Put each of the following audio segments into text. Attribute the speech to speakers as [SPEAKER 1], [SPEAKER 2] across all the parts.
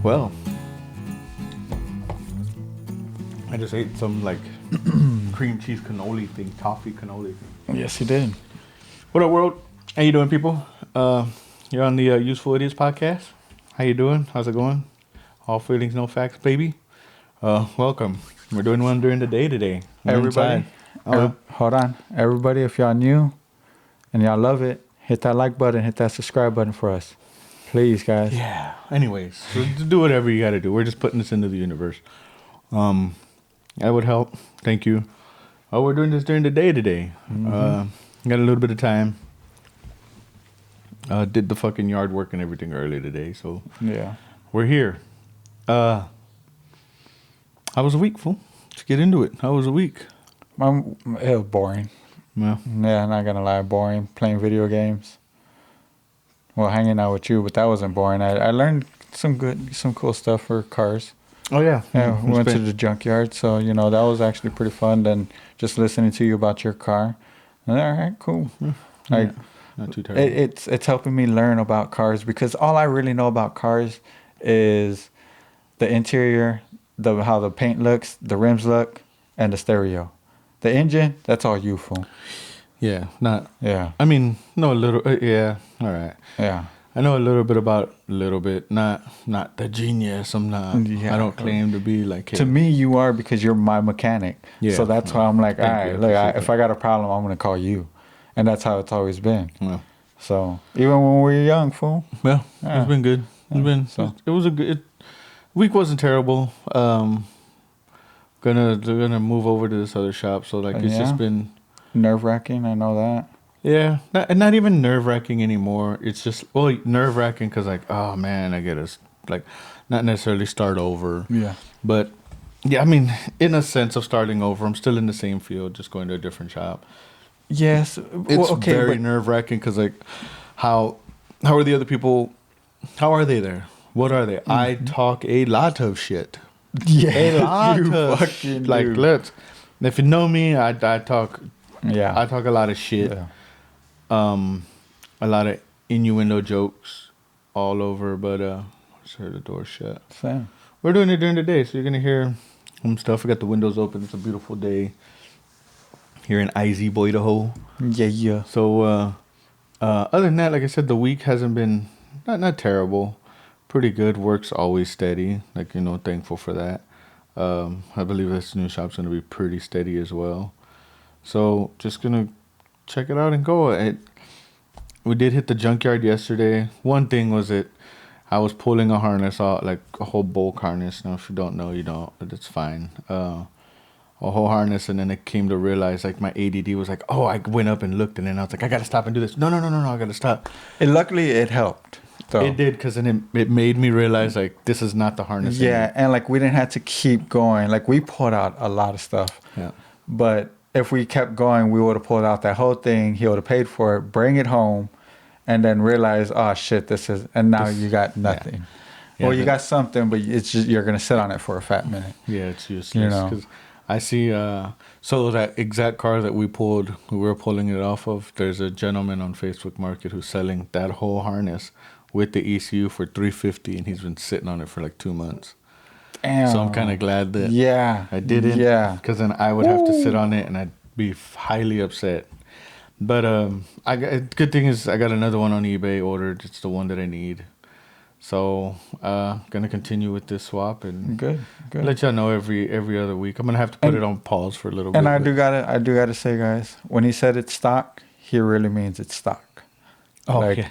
[SPEAKER 1] Well, I just ate some like cream cheese cannoli thing, toffee cannoli thing.
[SPEAKER 2] Yes, you did.
[SPEAKER 1] What up, world? How you doing, people? You're on the Useful Idiots podcast. How you doing? How's it going? All feelings, no facts, baby. Welcome. We're doing one during the day today.
[SPEAKER 2] Everybody, hold on. Everybody, if y'all new and y'all love it, hit that like button, hit that subscribe button for us. Please, guys.
[SPEAKER 1] Yeah. Anyways, so do whatever you got to do. We're just putting this into the universe. That would help. Thank you. We're doing this during the day today. Got a little bit of time. Did the fucking yard work and everything early today, so
[SPEAKER 2] Yeah.
[SPEAKER 1] we're here. How was a week, fool? Let's get into it. How was a week?
[SPEAKER 2] It was boring.
[SPEAKER 1] Yeah.
[SPEAKER 2] Yeah, not gonna lie, boring. Playing video games. Well, hanging out with you, but that wasn't boring. I learned some cool stuff for cars.
[SPEAKER 1] Oh yeah.
[SPEAKER 2] Yeah, we went to the junkyard, so that was actually pretty fun. Then just listening to you about your car. All right, cool. Like,
[SPEAKER 1] not too terrible.
[SPEAKER 2] it's helping me learn about cars because all I really know about cars is the interior, how the paint looks, the rims look, and the stereo. The engine, that's all you, fool.
[SPEAKER 1] Yeah,
[SPEAKER 2] Yeah.
[SPEAKER 1] I mean, know a little. Yeah, all right.
[SPEAKER 2] Yeah.
[SPEAKER 1] I know a little bit. Not the genius. I'm not.
[SPEAKER 2] Yeah.
[SPEAKER 1] I don't claim to be like. Hey.
[SPEAKER 2] To me, you are because you're my mechanic.
[SPEAKER 1] Yeah.
[SPEAKER 2] So that's why I'm like, all
[SPEAKER 1] Thank you.
[SPEAKER 2] right, look,
[SPEAKER 1] Appreciate
[SPEAKER 2] if I got a problem, I'm gonna call you, and that's how it's always been.
[SPEAKER 1] Yeah.
[SPEAKER 2] So even when we were young, fool.
[SPEAKER 1] Well,
[SPEAKER 2] Yeah.
[SPEAKER 1] it's been good. It's been.
[SPEAKER 2] So.
[SPEAKER 1] It was a good. Week wasn't terrible. Gonna move over to this other shop. So like it's just been
[SPEAKER 2] Nerve-wracking, I know that.
[SPEAKER 1] Yeah, not even nerve-wracking anymore. It's just nerve-wracking because like, oh man, I gotta like not necessarily start over.
[SPEAKER 2] Yeah.
[SPEAKER 1] But yeah, I mean, in a sense of starting over, I'm still in the same field, just going to a different shop.
[SPEAKER 2] Yes.
[SPEAKER 1] It's very nerve-wracking because like, how are the other people? How are they there? What are they? I talk a lot of shit.
[SPEAKER 2] Yeah.
[SPEAKER 1] A lot
[SPEAKER 2] you
[SPEAKER 1] of
[SPEAKER 2] fucking
[SPEAKER 1] like
[SPEAKER 2] do.
[SPEAKER 1] if you know me, I talk.
[SPEAKER 2] Yeah.
[SPEAKER 1] I talk a lot of shit.
[SPEAKER 2] Yeah.
[SPEAKER 1] A lot of innuendo jokes all over, but just heard the door shut.
[SPEAKER 2] Same.
[SPEAKER 1] We're doing it during the day, so you're gonna hear some stuff. We got the windows open. It's a beautiful day here in IZ, Idaho.
[SPEAKER 2] Yeah.
[SPEAKER 1] So other than that, like I said, the week hasn't been not terrible. Pretty good. Work's always steady. Like thankful for that. I believe this new shop's gonna be pretty steady as well. So just gonna check it out and go. We did hit the junkyard yesterday. One thing was I was pulling a harness out, like a whole bulk harness. Now, if you don't know, you don't. It's fine. A whole harness, and then it came to realize, like my ADD was like, oh, I went up and looked, and then I was like, I gotta stop and do this. No, I gotta stop.
[SPEAKER 2] And luckily, it helped. So.
[SPEAKER 1] It did, because then it made me realize like this is not the harness.
[SPEAKER 2] Yeah,
[SPEAKER 1] anymore.
[SPEAKER 2] and like we didn't have to keep going. Like we pulled out a lot of stuff.
[SPEAKER 1] Yeah.
[SPEAKER 2] But if we kept going, we would have pulled out that whole thing. He would have paid for it, bring it home, and then realize, oh shit, and now you got nothing.
[SPEAKER 1] Yeah.
[SPEAKER 2] Well, you got something, but it's just you're gonna sit on it for a fat minute.
[SPEAKER 1] Yeah, it's useless. Because I see, so that exact car that we were pulling it off of. There's a gentleman on Facebook Market who's selling that whole harness with the ECU for $350, and he's been sitting on it for like 2 months.
[SPEAKER 2] Damn.
[SPEAKER 1] So I'm kind of glad that I didn't.
[SPEAKER 2] Yeah.
[SPEAKER 1] Because then I would have to sit on it, and I'd be highly upset. But good thing is I got another one on eBay ordered. It's the one that I need. So gonna continue with this swap and
[SPEAKER 2] Good.
[SPEAKER 1] let y'all know every other week. I'm gonna have to put it on pause for a little bit.
[SPEAKER 2] And I do gotta say, guys, when he said it's stock, he really means it's stock.
[SPEAKER 1] Oh,
[SPEAKER 2] like,
[SPEAKER 1] yeah.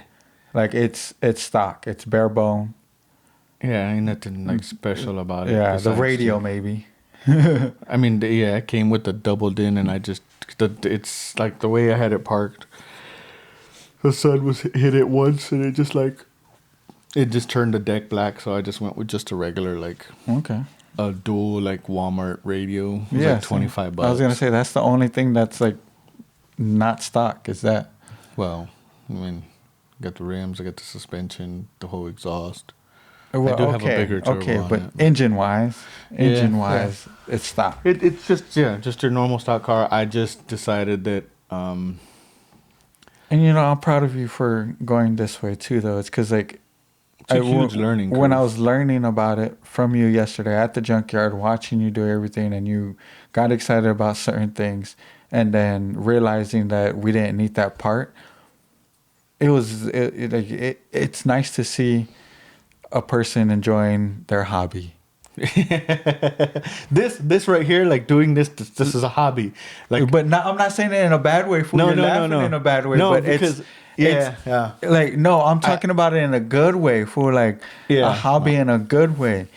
[SPEAKER 2] Like it's stock. It's bare bone.
[SPEAKER 1] Yeah, ain't nothing like special about it.
[SPEAKER 2] Yeah, the radio maybe.
[SPEAKER 1] I mean, it came with the doubled in, and it's like the way I had it parked. The sun hit it once, and it just turned the deck black. So I just went with just a regular a dual Walmart radio. It was like $25.
[SPEAKER 2] I was gonna say that's the only thing that's like not stock. Is that?
[SPEAKER 1] Well, I mean, I got the rims, I got the suspension, the whole exhaust.
[SPEAKER 2] Well,
[SPEAKER 1] I do have a bigger turbo on
[SPEAKER 2] but
[SPEAKER 1] it.
[SPEAKER 2] engine-wise, it's stock.
[SPEAKER 1] It's just your normal stock car. I just decided that.
[SPEAKER 2] And I'm proud of you for going this way too, though. It's because like
[SPEAKER 1] It's a huge learning
[SPEAKER 2] when I
[SPEAKER 1] curve.
[SPEAKER 2] was learning about it from you yesterday at the junkyard, watching you do everything, and you got excited about certain things, and then realizing that we didn't need that part, it's nice to see a person enjoying their hobby.
[SPEAKER 1] This right here, like doing this is a hobby. Like
[SPEAKER 2] But not, I'm not saying it in a bad way. Fool.
[SPEAKER 1] no,
[SPEAKER 2] You're
[SPEAKER 1] no, no,
[SPEAKER 2] laughing
[SPEAKER 1] no,
[SPEAKER 2] in a bad way,
[SPEAKER 1] no,
[SPEAKER 2] but
[SPEAKER 1] because yeah, yeah,
[SPEAKER 2] like no, I'm talking about it in a good way. For like
[SPEAKER 1] yeah.
[SPEAKER 2] a hobby in a good way.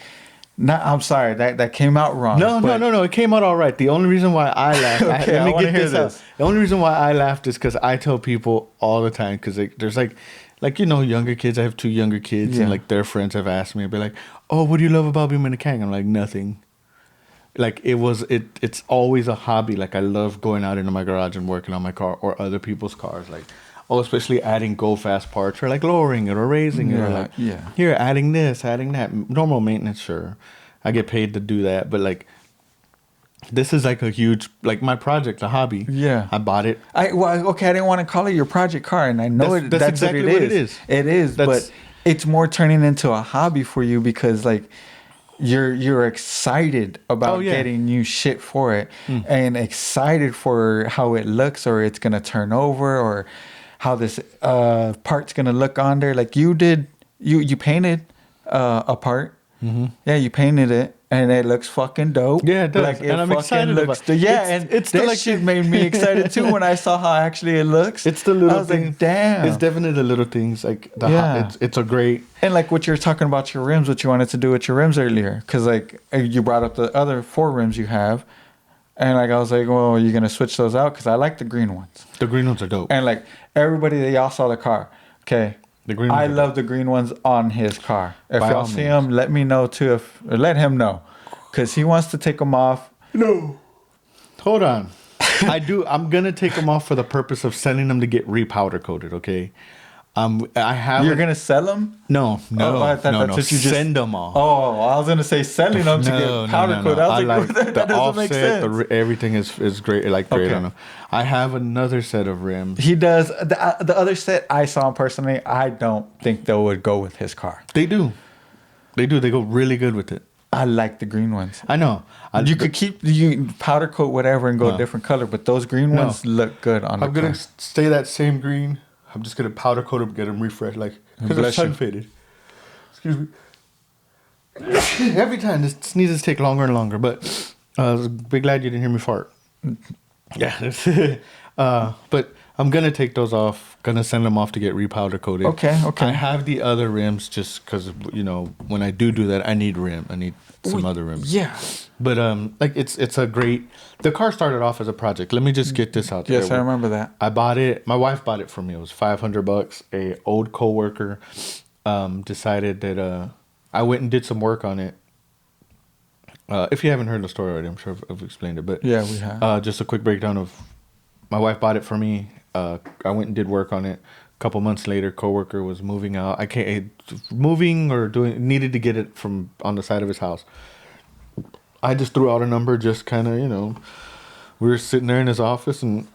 [SPEAKER 2] Not, I'm sorry that came out wrong.
[SPEAKER 1] No, no,
[SPEAKER 2] but-
[SPEAKER 1] no, no. It came out all right. The only reason why I laughed,
[SPEAKER 2] Okay,
[SPEAKER 1] let
[SPEAKER 2] I
[SPEAKER 1] me
[SPEAKER 2] wanna
[SPEAKER 1] get
[SPEAKER 2] hear
[SPEAKER 1] this out.
[SPEAKER 2] this.
[SPEAKER 1] The only reason why I laughed is because I tell people all the time because there's like younger kids. I have two younger kids,
[SPEAKER 2] Yeah.
[SPEAKER 1] and like their friends have asked me, be like, "Oh, what do you love about being a mechanic?" I'm like, nothing. Like it's always a hobby. Like I love going out into my garage and working on my car or other people's cars. Like, oh, especially adding go fast parts or like lowering it or raising it or like
[SPEAKER 2] Yeah.
[SPEAKER 1] here adding this, adding that. Normal maintenance, sure, I get paid to do that, but like this is like a huge like my project, a hobby.
[SPEAKER 2] Yeah.
[SPEAKER 1] I bought it.
[SPEAKER 2] Okay, I didn't want to call it your project car, and I know
[SPEAKER 1] That's exactly what it is.
[SPEAKER 2] It is,
[SPEAKER 1] That's-
[SPEAKER 2] but it's more turning into a hobby for you because like you're excited about
[SPEAKER 1] Oh, yeah.
[SPEAKER 2] getting new shit for it, and excited for how it looks or it's gonna turn over or how this part's gonna look on there. Like you did, you painted a part. Mm-hmm. Yeah, you painted it, and it looks fucking dope.
[SPEAKER 1] Yeah, it does.
[SPEAKER 2] Like,
[SPEAKER 1] And I'm excited about it.
[SPEAKER 2] Yeah,
[SPEAKER 1] It's-
[SPEAKER 2] and
[SPEAKER 1] it's the,
[SPEAKER 2] that
[SPEAKER 1] like-
[SPEAKER 2] shit made me excited too when I saw how actually it looks.
[SPEAKER 1] It's the little
[SPEAKER 2] I was
[SPEAKER 1] things.
[SPEAKER 2] like, damn.
[SPEAKER 1] It's definitely the little things. Like
[SPEAKER 2] Yeah.
[SPEAKER 1] it's a great.
[SPEAKER 2] And like what you were talking about your rims, what you wanted to do with your rims earlier, because like you brought up the other 4 rims you have, and like I was like, well, you're gonna switch those out because I like the green ones.
[SPEAKER 1] The green ones are dope.
[SPEAKER 2] And like everybody that y'all saw the car, okay.
[SPEAKER 1] The green
[SPEAKER 2] I
[SPEAKER 1] ones are
[SPEAKER 2] love the green ones on his car. If
[SPEAKER 1] By
[SPEAKER 2] y'all
[SPEAKER 1] all
[SPEAKER 2] see
[SPEAKER 1] means.
[SPEAKER 2] him, let me know too. Or let him know, because he wants to take them off.
[SPEAKER 1] No. Hold on. I'm gonna take them off for the purpose of sending them to get repowder coated. Okay. I have.
[SPEAKER 2] You're gonna sell them?
[SPEAKER 1] No, no,
[SPEAKER 2] I thought
[SPEAKER 1] no,
[SPEAKER 2] that's
[SPEAKER 1] no.
[SPEAKER 2] what you just
[SPEAKER 1] Send them off.
[SPEAKER 2] Oh, I was gonna say selling them to get powder coat. I was like, that
[SPEAKER 1] the
[SPEAKER 2] doesn't make
[SPEAKER 1] offset.
[SPEAKER 2] sense.
[SPEAKER 1] Everything is great. Like great
[SPEAKER 2] Okay.
[SPEAKER 1] on them. I have another set of rims.
[SPEAKER 2] He does the other set I saw him personally. I don't think they would go with his car.
[SPEAKER 1] They do. They do. They go really good with it.
[SPEAKER 2] I like the green ones.
[SPEAKER 1] I know.
[SPEAKER 2] You could keep you powder coat whatever and go a different color, but those green
[SPEAKER 1] No.
[SPEAKER 2] ones look good on the
[SPEAKER 1] I'm gonna
[SPEAKER 2] car.
[SPEAKER 1] stay that same green. I'm just gonna powder coat them, get them refreshed, like because they're
[SPEAKER 2] Bless you.
[SPEAKER 1] sun faded. Excuse me. Every time this sneezes take longer and longer, but I was be glad you didn't hear me fart. Yeah, but I'm gonna take those off. Gonna send them off to get repowder coated.
[SPEAKER 2] Okay.
[SPEAKER 1] I have the other rims just because when I do that, I need rim. I need some other rims.
[SPEAKER 2] Yeah.
[SPEAKER 1] But like it's a great. The car started off as a project. Let me just get this out there.
[SPEAKER 2] Yes, I remember that.
[SPEAKER 1] I bought it. My wife bought it for me. It was $500. A old coworker decided that I went and did some work on it. If you haven't heard the story already, I'm sure I've explained it. But
[SPEAKER 2] Yeah, we have.
[SPEAKER 1] just a quick breakdown of my wife bought it for me. I went and did work on it. A couple months later, coworker was moving out. Moving or needed to get it from on the side of his house. I just threw out a number, just kind of, we were sitting there in his office and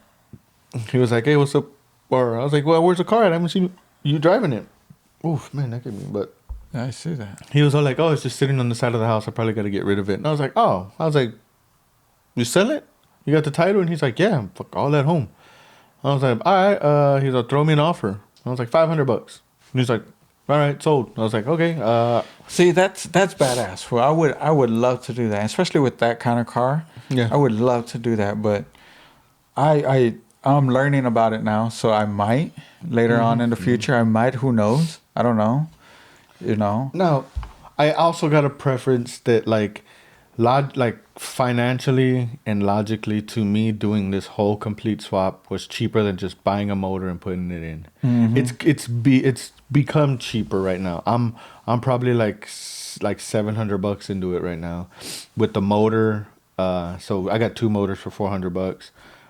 [SPEAKER 1] he was like, hey, what's up? Or I was like, well, where's the car at? I haven't seen you driving it. Oof, man, that could be, but
[SPEAKER 2] I see that.
[SPEAKER 1] he was all like, oh, it's just sitting on the side of the house. I probably got to get rid of it. And I was like, oh, you sell it? You got the title? And he's like, yeah, fuck all at home. I was like, all right. He's like, throw me an offer. I was like, $500. And he's like, all right, sold. I was like, okay.
[SPEAKER 2] See, that's badass. Well, I would love to do that, especially with that kind of car.
[SPEAKER 1] Yeah.
[SPEAKER 2] I would love to do that, but I'm learning about it now, so I might later on in the future. I might. Who knows? I don't know.
[SPEAKER 1] No, I also got a preference that like financially and logically to me doing this whole complete swap was cheaper than just buying a motor and putting it in. It's become cheaper right now. I'm probably like $700 into it right now with the motor. So I got 2 motors for $400.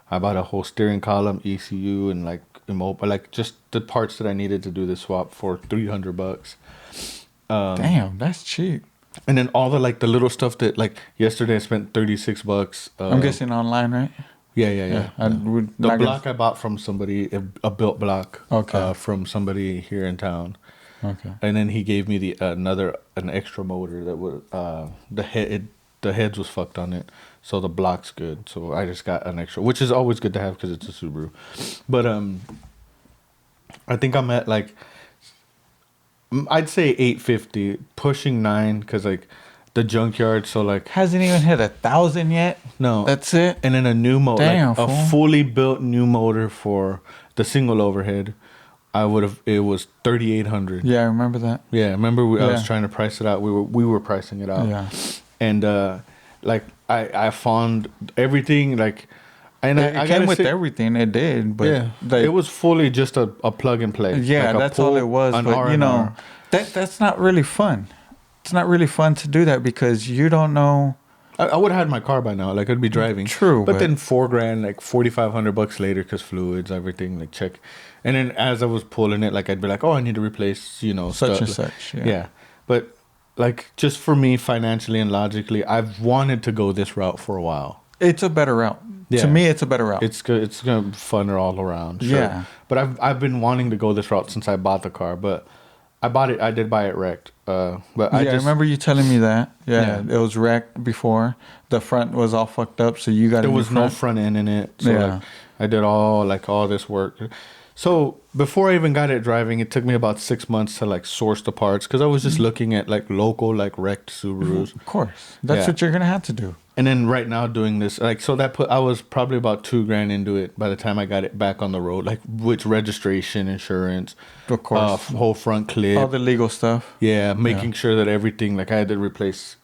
[SPEAKER 1] I bought a whole steering column, ECU, and like just the parts that I needed to do the swap for $300.
[SPEAKER 2] Damn, that's cheap.
[SPEAKER 1] And then all the the little stuff that like yesterday I spent $36.
[SPEAKER 2] I'm guessing online, right?
[SPEAKER 1] Yeah.
[SPEAKER 2] The
[SPEAKER 1] The block I bought from somebody, a built block.
[SPEAKER 2] Okay.
[SPEAKER 1] From somebody here in town.
[SPEAKER 2] Okay.
[SPEAKER 1] And then he gave me an extra motor that would the heads was fucked on it, so the block's good. So I just got an extra, which is always good to have because it's a Subaru. But I think I'm at like I'd say 850, pushing 9, because like the junkyard. So like
[SPEAKER 2] Hasn't even hit 1,000 yet.
[SPEAKER 1] no,
[SPEAKER 2] That's it.
[SPEAKER 1] and then a new motor,
[SPEAKER 2] Damn,
[SPEAKER 1] like a
[SPEAKER 2] fool.
[SPEAKER 1] fully built new motor for the single overhead. I would have. It was 3,800.
[SPEAKER 2] Yeah, I remember that.
[SPEAKER 1] Yeah, remember I was
[SPEAKER 2] Yeah.
[SPEAKER 1] trying to price it out. We were pricing it out.
[SPEAKER 2] Yeah.
[SPEAKER 1] And like I found everything like, and
[SPEAKER 2] It
[SPEAKER 1] I
[SPEAKER 2] came
[SPEAKER 1] gotta
[SPEAKER 2] with
[SPEAKER 1] say,
[SPEAKER 2] everything. It did, but
[SPEAKER 1] yeah,
[SPEAKER 2] like,
[SPEAKER 1] it was fully just a plug and play.
[SPEAKER 2] yeah,
[SPEAKER 1] like a
[SPEAKER 2] that's all
[SPEAKER 1] pull,
[SPEAKER 2] it was.
[SPEAKER 1] an
[SPEAKER 2] But you know,
[SPEAKER 1] R&R.
[SPEAKER 2] that's not really fun. It's not really fun to do that because you don't know.
[SPEAKER 1] I would have had my car by now. Like I'd be driving.
[SPEAKER 2] True,
[SPEAKER 1] but
[SPEAKER 2] but-
[SPEAKER 1] then $4,000, like $4,500 later, because fluids, everything, like check. And then as I was pulling it, like I'd be like, oh, I need to replace,
[SPEAKER 2] Such and
[SPEAKER 1] stuff.
[SPEAKER 2] such, yeah.
[SPEAKER 1] Yeah, but like just for me, financially and logically, I've wanted to go this route for a while.
[SPEAKER 2] It's a better route.
[SPEAKER 1] Yeah.
[SPEAKER 2] To me, it's a better route.
[SPEAKER 1] It's good. It's gonna be funner all around. Sure.
[SPEAKER 2] Yeah.
[SPEAKER 1] But I've been wanting to go this route since I bought the car, but I bought it. I did buy it wrecked. But I
[SPEAKER 2] remember you telling me that. Yeah,
[SPEAKER 1] Yeah.
[SPEAKER 2] it was wrecked before. The front was all fucked up, so you got
[SPEAKER 1] there
[SPEAKER 2] a new
[SPEAKER 1] was no
[SPEAKER 2] front.
[SPEAKER 1] front end in it. So
[SPEAKER 2] Yeah.
[SPEAKER 1] like, I did all this work. So before I even got it driving, it took me about 6 months to like source the parts, because I was just looking at like local like wrecked Subarus.
[SPEAKER 2] Of course, that's
[SPEAKER 1] Yeah.
[SPEAKER 2] what you're gonna have to do.
[SPEAKER 1] And then right now doing this, like, so I was probably about $2,000 into it by the time I got it back on the road, like with registration, insurance,
[SPEAKER 2] Of course,
[SPEAKER 1] whole front clip,
[SPEAKER 2] all the legal stuff.
[SPEAKER 1] yeah, making sure that everything, like I had to replace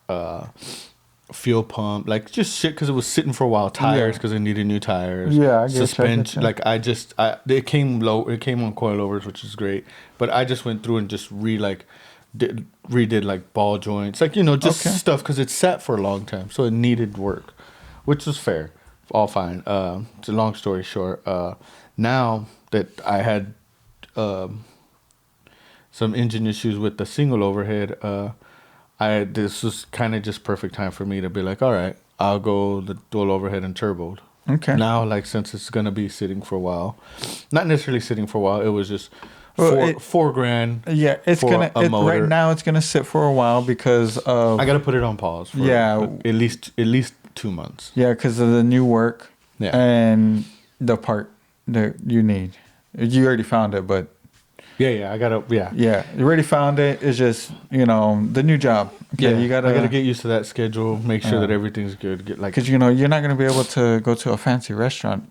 [SPEAKER 1] fuel pump, like just shit because it was sitting for a while, tires because I needed new tires,
[SPEAKER 2] Yeah, I get you, I get
[SPEAKER 1] suspension,
[SPEAKER 2] you.
[SPEAKER 1] like it came on coilovers, which is great, but I just went through and just redid like ball joints, like just
[SPEAKER 2] Okay.
[SPEAKER 1] stuff because it sat for a long time, so it needed work, which was fair, all fine. It's a long story short. Now that I had some engine issues with the single overhead, this was kind of just perfect time for me to be like, all right, I'll go the dual overhead and turboed.
[SPEAKER 2] Okay.
[SPEAKER 1] Now, like, since it's gonna be sitting for a while, not necessarily sitting for a while, it was just
[SPEAKER 2] Well,
[SPEAKER 1] $4,000.
[SPEAKER 2] Yeah, it's
[SPEAKER 1] for
[SPEAKER 2] gonna
[SPEAKER 1] a motor.
[SPEAKER 2] right now. It's gonna sit for a while because of
[SPEAKER 1] I gotta put it on pause. For
[SPEAKER 2] Yeah.
[SPEAKER 1] at least 2 months.
[SPEAKER 2] yeah, because of the new work
[SPEAKER 1] Yeah.
[SPEAKER 2] and the part that you need. You already found it, but
[SPEAKER 1] Yeah, I gotta. Yeah,
[SPEAKER 2] yeah, you already found it. It's just the new job. Okay, you
[SPEAKER 1] I
[SPEAKER 2] gotta
[SPEAKER 1] gotta get used to that schedule. Make sure
[SPEAKER 2] Yeah.
[SPEAKER 1] that everything's good. Get like
[SPEAKER 2] because you're not gonna be able to go to a fancy restaurant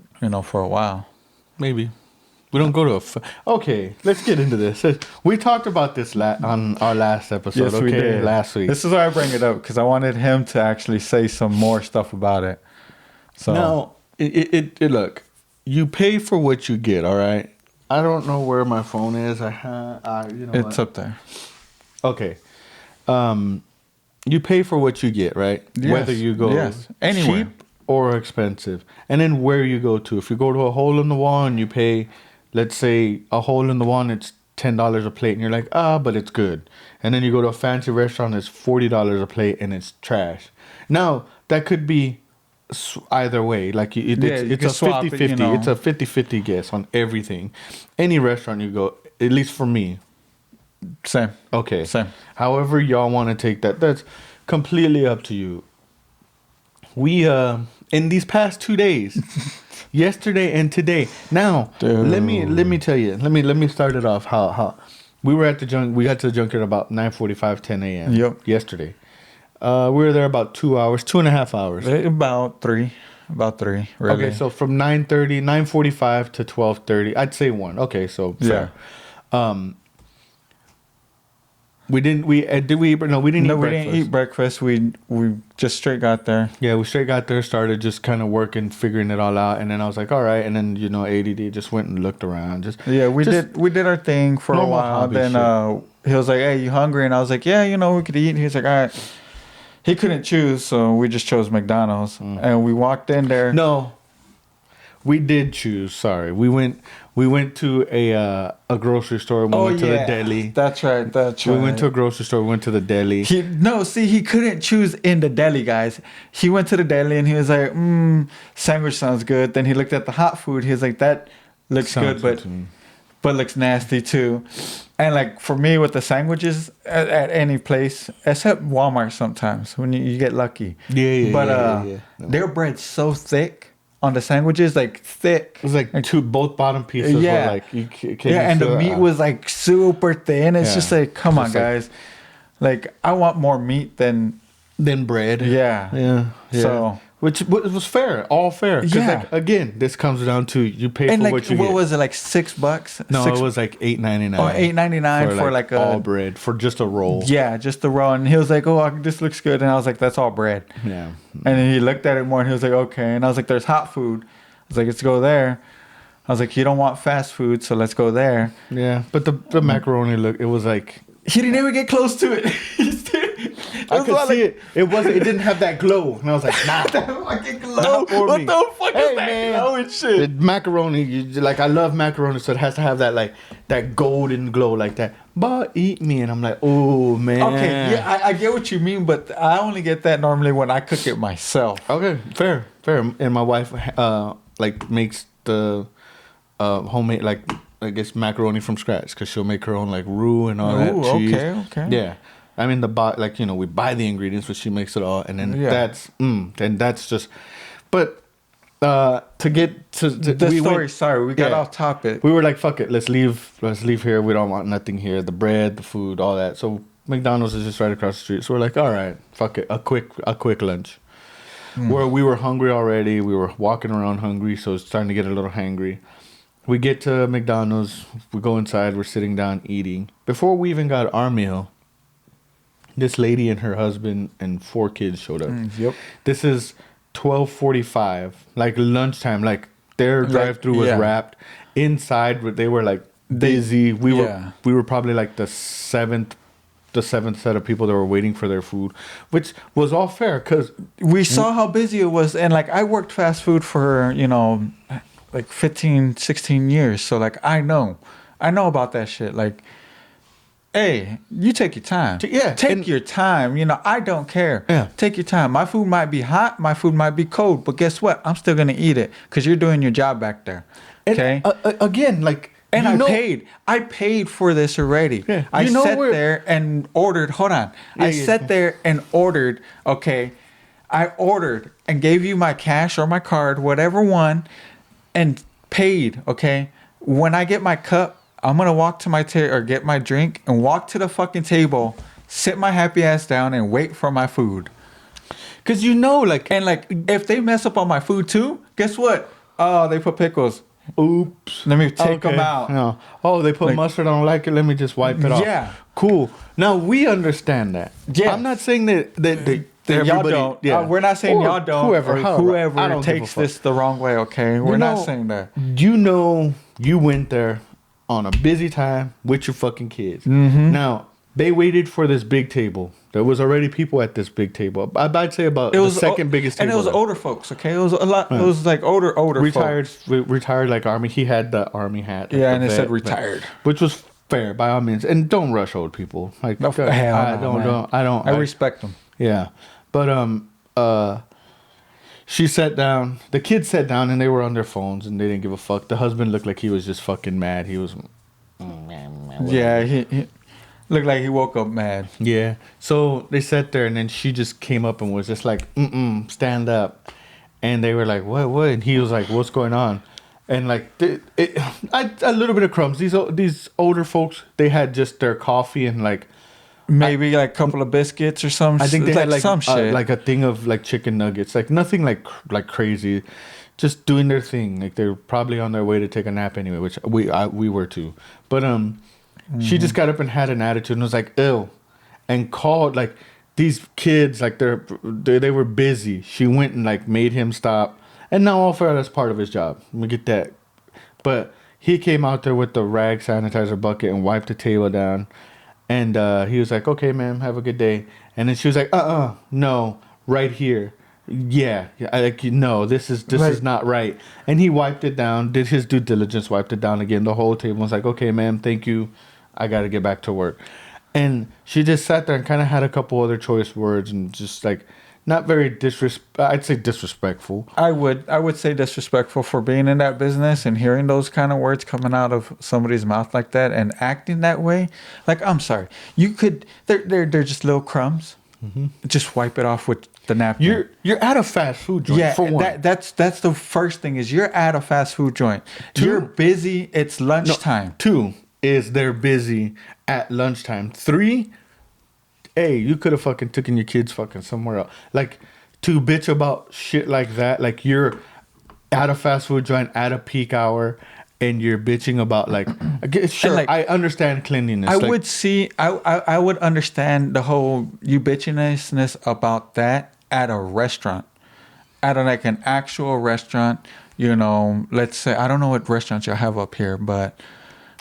[SPEAKER 2] for a while.
[SPEAKER 1] maybe we don't go to okay, let's get into this. We talked about this on our last episode.
[SPEAKER 2] Yes, we did
[SPEAKER 1] last week.
[SPEAKER 2] This is why I bring it up because I wanted him to actually say some more stuff about it. So
[SPEAKER 1] Now, it look, you pay for what you get. All right. I don't know where my phone is.
[SPEAKER 2] it's
[SPEAKER 1] what?
[SPEAKER 2] up there.
[SPEAKER 1] Okay. You pay for what you get, right?
[SPEAKER 2] Yes,
[SPEAKER 1] Whether you go
[SPEAKER 2] anywhere.
[SPEAKER 1] cheap or expensive. And then where you go to. If you go to a hole in the wall and you pay, let's say a hole in the wall and it's $10 a plate and you're like, but it's good. And then you go to a fancy restaurant and it's $40 a plate and it's trash. Now, that could be either way. Like
[SPEAKER 2] you
[SPEAKER 1] it's
[SPEAKER 2] can
[SPEAKER 1] a
[SPEAKER 2] swap it,
[SPEAKER 1] 50-50. It's a 50-50 guess on everything. Any restaurant you go, at least for me.
[SPEAKER 2] Same.
[SPEAKER 1] Okay.
[SPEAKER 2] Same.
[SPEAKER 1] However y'all want to take that, that's completely up to you. We in these past 2 days, yesterday and today. Now, let me tell you. Let me start it off. How we were at we got to the junkyard about 9:45, 10 a.m.
[SPEAKER 2] Yep.
[SPEAKER 1] Yesterday. We were there about 2 hours, 2.5 hours.
[SPEAKER 2] About three, really.
[SPEAKER 1] Okay, so from 9:45 to 12:30, I'd say 1. Okay, so fair. We didn't. We did we? No, we didn't eat
[SPEAKER 2] No, we
[SPEAKER 1] breakfast.
[SPEAKER 2] didn't eat breakfast. We just straight got there.
[SPEAKER 1] Yeah, we straight got there, started just kind of working, figuring it all out, and then I was like, all right, and then ADD just went and looked around.
[SPEAKER 2] We did our thing for a
[SPEAKER 1] normal
[SPEAKER 2] while.
[SPEAKER 1] hobby
[SPEAKER 2] Then he was like, "Hey, you hungry?" And I was like, "Yeah, we could eat." And he was like, "All right." He couldn't choose, so we just chose McDonald's, and we walked in there.
[SPEAKER 1] No, we did choose. Sorry, we went to a grocery store. We went to the deli.
[SPEAKER 2] That's right.
[SPEAKER 1] We went to a grocery store. We went to the deli.
[SPEAKER 2] He couldn't choose in the deli, guys. He went to the deli and he was like, sandwich sounds good. Then he looked at the hot food. He was like, that looks
[SPEAKER 1] Sounds
[SPEAKER 2] good,
[SPEAKER 1] good to me.
[SPEAKER 2] but looks nasty too. And like for me with the sandwiches at any place except Walmart sometimes when you get lucky. But
[SPEAKER 1] No.
[SPEAKER 2] their bread's so thick on the sandwiches, like thick.
[SPEAKER 1] It was like both bottom pieces were
[SPEAKER 2] Yeah.
[SPEAKER 1] like can
[SPEAKER 2] Yeah,
[SPEAKER 1] you
[SPEAKER 2] and the
[SPEAKER 1] feel it?
[SPEAKER 2] meat was like super thin. It's just
[SPEAKER 1] Yeah.
[SPEAKER 2] like, come on,
[SPEAKER 1] Just like-
[SPEAKER 2] guys. Like I want more meat than
[SPEAKER 1] Then bread.
[SPEAKER 2] Yeah.
[SPEAKER 1] Yeah.
[SPEAKER 2] So-
[SPEAKER 1] which was fair, all fair. 'Cause,
[SPEAKER 2] Yeah.
[SPEAKER 1] like, again, this comes down to you pay
[SPEAKER 2] and
[SPEAKER 1] for
[SPEAKER 2] like
[SPEAKER 1] what you
[SPEAKER 2] what
[SPEAKER 1] get.
[SPEAKER 2] was it, like $6?
[SPEAKER 1] No,
[SPEAKER 2] Six,
[SPEAKER 1] it was like $8.99.
[SPEAKER 2] or $8.99 for like a
[SPEAKER 1] all bread for just a roll.
[SPEAKER 2] Yeah, just the roll. And he was like, "Oh, this looks good." And I was like, "That's all bread."
[SPEAKER 1] Yeah.
[SPEAKER 2] And then he looked at it more and he was like, "Okay." And I was like, "There's hot food." I was like, "Let's go there." I was like, "You don't want fast food, so let's go there."
[SPEAKER 1] Yeah, but the macaroni look, it was like
[SPEAKER 2] He didn't even get close to it.
[SPEAKER 1] I could see it. It wasn't. It didn't have that glow, and I was like, nah.
[SPEAKER 2] Fucking glow.
[SPEAKER 1] Not for
[SPEAKER 2] What
[SPEAKER 1] me.
[SPEAKER 2] the fuck
[SPEAKER 1] Hey,
[SPEAKER 2] is that
[SPEAKER 1] man.
[SPEAKER 2] glow and shit?
[SPEAKER 1] The macaroni, like I love macaroni, so it has to have that like that golden glow like that. But eat me, and I'm like, oh man.
[SPEAKER 2] Okay, yeah, I get what you mean, but I only get that normally when I cook it myself.
[SPEAKER 1] Okay, fair. And my wife like makes the homemade like I guess macaroni from scratch because she'll make her own like roux and all that
[SPEAKER 2] Ooh,
[SPEAKER 1] cheese.
[SPEAKER 2] okay.
[SPEAKER 1] Yeah. I mean like we buy the ingredients, but she makes it all, and then
[SPEAKER 2] Yeah.
[SPEAKER 1] that's just. But to get to
[SPEAKER 2] The
[SPEAKER 1] we
[SPEAKER 2] story.
[SPEAKER 1] went-
[SPEAKER 2] Sorry, we got
[SPEAKER 1] yeah.
[SPEAKER 2] off topic.
[SPEAKER 1] We were like, fuck it, let's leave here. We don't want nothing here. The bread, the food, all that. So McDonald's is just right across the street. So we're like, all right, fuck it, a quick lunch. Where we were hungry already, we were walking around hungry, so it's starting to get a little hangry. We get to McDonald's, we go inside, we're sitting down eating. Before we even got our meal, this lady and her husband and 4 kids showed up.
[SPEAKER 2] Yep.
[SPEAKER 1] This is 12:45, like lunchtime. Like their
[SPEAKER 2] Like,
[SPEAKER 1] drive-through was
[SPEAKER 2] yeah.
[SPEAKER 1] wrapped. Inside, they were like busy. We
[SPEAKER 2] yeah.
[SPEAKER 1] were probably like the seventh set of people that were waiting for their food, which was all fair because
[SPEAKER 2] We saw how busy it was, and like I worked fast food for like 15, 16 years, so like I know about that shit. Like, hey, you take your time.
[SPEAKER 1] Yeah,
[SPEAKER 2] take
[SPEAKER 1] and-
[SPEAKER 2] your time. I don't care.
[SPEAKER 1] Yeah.
[SPEAKER 2] Take your time. My food might be hot, my food might be cold, but guess what? I'm still gonna eat it because you're doing your job back there. Okay.
[SPEAKER 1] Again, like,
[SPEAKER 2] And
[SPEAKER 1] you
[SPEAKER 2] I
[SPEAKER 1] know-
[SPEAKER 2] paid. I paid for this already.
[SPEAKER 1] Yeah.
[SPEAKER 2] I
[SPEAKER 1] You know
[SPEAKER 2] sat
[SPEAKER 1] where-
[SPEAKER 2] there and ordered. Hold on. I
[SPEAKER 1] yeah.
[SPEAKER 2] sat there and ordered. Okay. I ordered and gave you my cash or my card, whatever one, and paid. Okay. When I get my cup, I'm gonna walk to my or get my drink and walk to the fucking table, sit my happy ass down and wait for my food.
[SPEAKER 1] Cause like,
[SPEAKER 2] And like, if they mess up on my food too, guess what? Oh, they put pickles.
[SPEAKER 1] oops.
[SPEAKER 2] Let me take
[SPEAKER 1] Okay.
[SPEAKER 2] them out.
[SPEAKER 1] No. Oh, they put
[SPEAKER 2] Like-
[SPEAKER 1] mustard. I don't like it. Let me just wipe it off.
[SPEAKER 2] Yeah.
[SPEAKER 1] Cool. Now we understand that.
[SPEAKER 2] Yes.
[SPEAKER 1] I'm not saying that
[SPEAKER 2] Y'all
[SPEAKER 1] everybody-
[SPEAKER 2] don't.
[SPEAKER 1] Yeah.
[SPEAKER 2] we're not saying
[SPEAKER 1] Or
[SPEAKER 2] y'all don't.
[SPEAKER 1] Whoever,
[SPEAKER 2] or
[SPEAKER 1] however, I
[SPEAKER 2] whoever
[SPEAKER 1] don't give a
[SPEAKER 2] takes
[SPEAKER 1] fuck.
[SPEAKER 2] this the wrong way. Okay, we're not saying that.
[SPEAKER 1] You went there on a busy time with your fucking kids. Now they waited for this big table. There was already people at this big table. I'd say about
[SPEAKER 2] It was
[SPEAKER 1] the second biggest
[SPEAKER 2] and
[SPEAKER 1] table.
[SPEAKER 2] it was
[SPEAKER 1] there.
[SPEAKER 2] older folks. Okay, it was a lot. It was like older
[SPEAKER 1] retired like army. He had the army hat.
[SPEAKER 2] Yeah,
[SPEAKER 1] the
[SPEAKER 2] and it said
[SPEAKER 1] vet,
[SPEAKER 2] retired.
[SPEAKER 1] which was fair by all means. And don't rush old people. Like
[SPEAKER 2] No,
[SPEAKER 1] God,
[SPEAKER 2] hell
[SPEAKER 1] I
[SPEAKER 2] no,
[SPEAKER 1] don't
[SPEAKER 2] man.
[SPEAKER 1] know. I don't.
[SPEAKER 2] I respect them.
[SPEAKER 1] Yeah, but she sat down. The kids sat down and they were on their phones and they didn't give a fuck. The husband looked like he was just fucking mad. He was.
[SPEAKER 2] Yeah, he looked like he woke up mad.
[SPEAKER 1] Yeah. So they sat there and then she just came up and was just like, stand up. And they were like, what? And he was like, what's going on? And like, a little bit of crumbs. These older folks, they had just their coffee and like,
[SPEAKER 2] Maybe like a couple of biscuits or some.
[SPEAKER 1] I think they had like
[SPEAKER 2] some shit.
[SPEAKER 1] like a thing of like chicken nuggets, like nothing like crazy, just doing their thing. Like they're probably on their way to take a nap anyway, which we were too. But she just got up and had an attitude and was like, ew, and called like these kids like they were busy. She went and like made him stop, and now all fair, that's part of his job. We get that, but he came out there with the rag sanitizer bucket and wiped the table down. And he was like, okay, ma'am, have a good day. And then she was like, no, right here. Yeah, no, this is not right. And he wiped it down, did his due diligence, wiped it down again. The whole table was like, okay, ma'am, thank you. I got to get back to work. And she just sat there and kind of had a couple other choice words and just like not very I'd say disrespectful.
[SPEAKER 2] I would say disrespectful for being in that business and hearing those kind of words coming out of somebody's mouth like that and acting that way. Like, I'm sorry, you could. They're just little crumbs. Just wipe it off with the napkin.
[SPEAKER 1] You're at a fast food joint.
[SPEAKER 2] Yeah,
[SPEAKER 1] for one.
[SPEAKER 2] that's the first thing is you're at a fast food joint. You're busy. It's lunchtime.
[SPEAKER 1] Two is they're busy at lunchtime. Three, hey, you could have fucking taken your kids fucking somewhere else. Like, to bitch about shit like that, like you're at a fast food joint at a peak hour and you're bitching about like, sure,
[SPEAKER 2] like,
[SPEAKER 1] I understand cleanliness.
[SPEAKER 2] I would understand the whole you bitchiness about that at a restaurant, like an actual restaurant. You know, let's say, I don't know what restaurants you have up here, but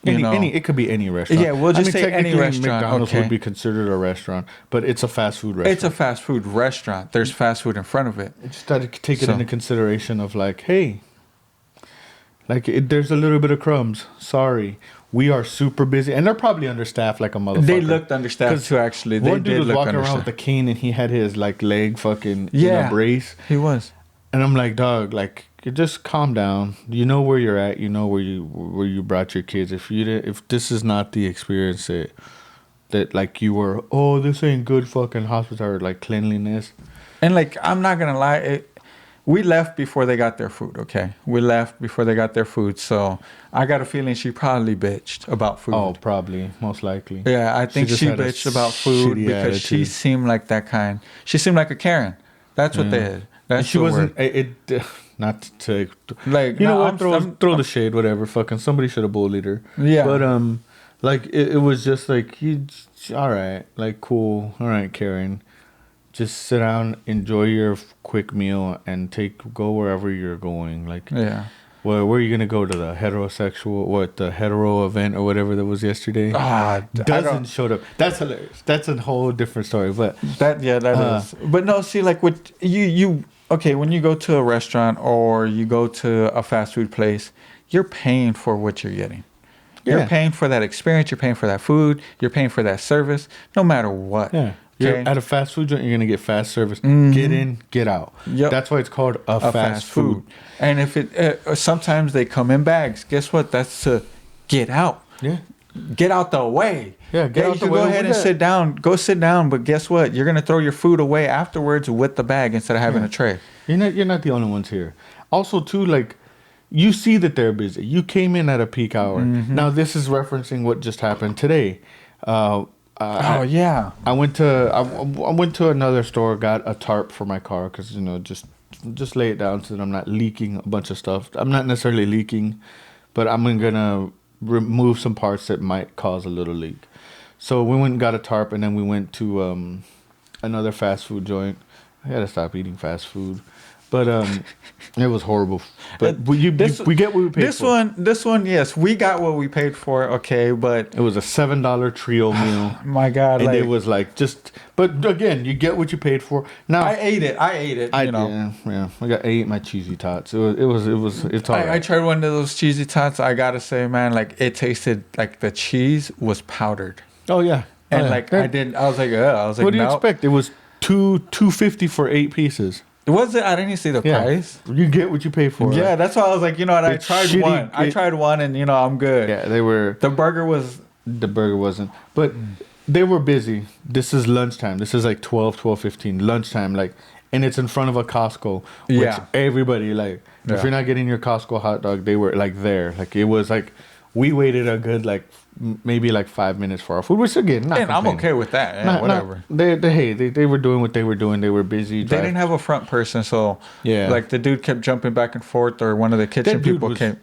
[SPEAKER 1] it could be any restaurant.
[SPEAKER 2] Yeah, we'll just say any
[SPEAKER 1] technically
[SPEAKER 2] restaurant.
[SPEAKER 1] McDonald's
[SPEAKER 2] Okay.
[SPEAKER 1] would be considered a restaurant, but it's a fast food restaurant.
[SPEAKER 2] It's a fast food restaurant. There's fast food in front of it.
[SPEAKER 1] Just got to take it into consideration of like, hey, like there's a little bit of crumbs. Sorry, we are super busy, and they're probably understaffed like a motherfucker.
[SPEAKER 2] They looked understaffed too. Actually, they
[SPEAKER 1] one dude
[SPEAKER 2] did
[SPEAKER 1] was
[SPEAKER 2] look
[SPEAKER 1] walking around with
[SPEAKER 2] understaffed.
[SPEAKER 1] the cane, and he had his like leg fucking in a brace.
[SPEAKER 2] He was.
[SPEAKER 1] And I'm like, dog, like, you just calm down. You know where you're at. You know where you brought your kids. If this is not the experience that like you were, oh, this ain't good fucking hospitality, like cleanliness.
[SPEAKER 2] And like, I'm not gonna lie, we left before they got their food. Okay, we left before they got their food. So I got a feeling she probably bitched about food.
[SPEAKER 1] Oh, probably, most likely.
[SPEAKER 2] Yeah, I think she
[SPEAKER 1] just had a
[SPEAKER 2] bitched about food because
[SPEAKER 1] shitty
[SPEAKER 2] she
[SPEAKER 1] attitude.
[SPEAKER 2] seemed like that kind. She seemed like a Karen. That's what they had.
[SPEAKER 1] And
[SPEAKER 2] That's
[SPEAKER 1] she
[SPEAKER 2] the
[SPEAKER 1] wasn't.
[SPEAKER 2] word.
[SPEAKER 1] Not to
[SPEAKER 2] Like,
[SPEAKER 1] you know
[SPEAKER 2] no,
[SPEAKER 1] what?
[SPEAKER 2] I'm-
[SPEAKER 1] Throw the shade, whatever. Fucking somebody should have bullied her.
[SPEAKER 2] Yeah.
[SPEAKER 1] But like it was just like all right, like cool, all right, Karen. Just sit down, enjoy your quick meal, and go wherever you're going. Like,
[SPEAKER 2] Yeah.
[SPEAKER 1] where are you gonna go to the hetero event or whatever that was yesterday? Doesn't showed up. That's hilarious. That's a whole different story. But
[SPEAKER 2] That is. But no, see, like with you okay, when you go to a restaurant or you go to a fast food place, you're paying for what you're getting. You're
[SPEAKER 1] Yeah.
[SPEAKER 2] paying for that experience. You're paying for that food. You're paying for that service, no matter what.
[SPEAKER 1] yeah, you're
[SPEAKER 2] Okay?
[SPEAKER 1] at a fast food joint. You're gonna get fast service. Get in, get out.
[SPEAKER 2] Yep.
[SPEAKER 1] That's why it's called a fast food.
[SPEAKER 2] And if it sometimes they come in bags. Guess what? That's to get out.
[SPEAKER 1] Yeah.
[SPEAKER 2] Get out the way.
[SPEAKER 1] Yeah, get out
[SPEAKER 2] you
[SPEAKER 1] the
[SPEAKER 2] can
[SPEAKER 1] way
[SPEAKER 2] go
[SPEAKER 1] with
[SPEAKER 2] ahead and
[SPEAKER 1] that.
[SPEAKER 2] sit down. Go sit down. But guess what? You're gonna throw your food away afterwards with the bag instead of having a tray.
[SPEAKER 1] You're not the only ones here. Also, too, like, you see that they're busy. You came in at a peak hour. Now, this is referencing what just happened today.
[SPEAKER 2] Oh yeah.
[SPEAKER 1] I went to another store, got a tarp for my car because just lay it down so that I'm not leaking a bunch of stuff. I'm not necessarily leaking, but I'm gonna remove some parts that might cause a little leak. So we went and got a tarp, and then we went to another fast food joint. I gotta stop eating fast food, but it was horrible. But we get what we paid for.
[SPEAKER 2] This one, yes, we got what we paid for. Okay, but
[SPEAKER 1] It was a $7 trio meal.
[SPEAKER 2] my God,
[SPEAKER 1] And
[SPEAKER 2] like,
[SPEAKER 1] it was like but again, you get what you paid for. Now
[SPEAKER 2] I ate it.
[SPEAKER 1] I ate my cheesy tots. It's all
[SPEAKER 2] I
[SPEAKER 1] right.
[SPEAKER 2] tried one of those cheesy tots. I gotta say, man, like it tasted like the cheese was powdered,
[SPEAKER 1] Oh yeah,
[SPEAKER 2] and
[SPEAKER 1] yeah.
[SPEAKER 2] like I was like,
[SPEAKER 1] What do you
[SPEAKER 2] no.
[SPEAKER 1] expect? It was $2.50 for 8 pieces.
[SPEAKER 2] Was it? I didn't even see the
[SPEAKER 1] Yeah,
[SPEAKER 2] price.
[SPEAKER 1] you get what you pay for.
[SPEAKER 2] Yeah,
[SPEAKER 1] right?
[SPEAKER 2] that's why I was like, you know what? I
[SPEAKER 1] It's
[SPEAKER 2] tried
[SPEAKER 1] shitty.
[SPEAKER 2] one. I tried one, and I'm good.
[SPEAKER 1] Yeah, they were.
[SPEAKER 2] The burger was.
[SPEAKER 1] The burger wasn't, but they were busy. This is lunchtime. This is like 12:15 lunchtime. Like, and it's in front of a Costco, which
[SPEAKER 2] Yeah.
[SPEAKER 1] everybody like.
[SPEAKER 2] Yeah.
[SPEAKER 1] If you're not getting your Costco hot dog, they were like there. Like it was like, we waited a good like maybe like 5 minutes for our food, which again, not
[SPEAKER 2] And I'm
[SPEAKER 1] complaining.
[SPEAKER 2] okay with that. Yeah, whatever.
[SPEAKER 1] They were doing what they were doing. They were busy.
[SPEAKER 2] They didn't have a front person, so
[SPEAKER 1] Yeah.
[SPEAKER 2] like the dude kept jumping back and forth, or one of the kitchen
[SPEAKER 1] That dude
[SPEAKER 2] people
[SPEAKER 1] was-
[SPEAKER 2] came.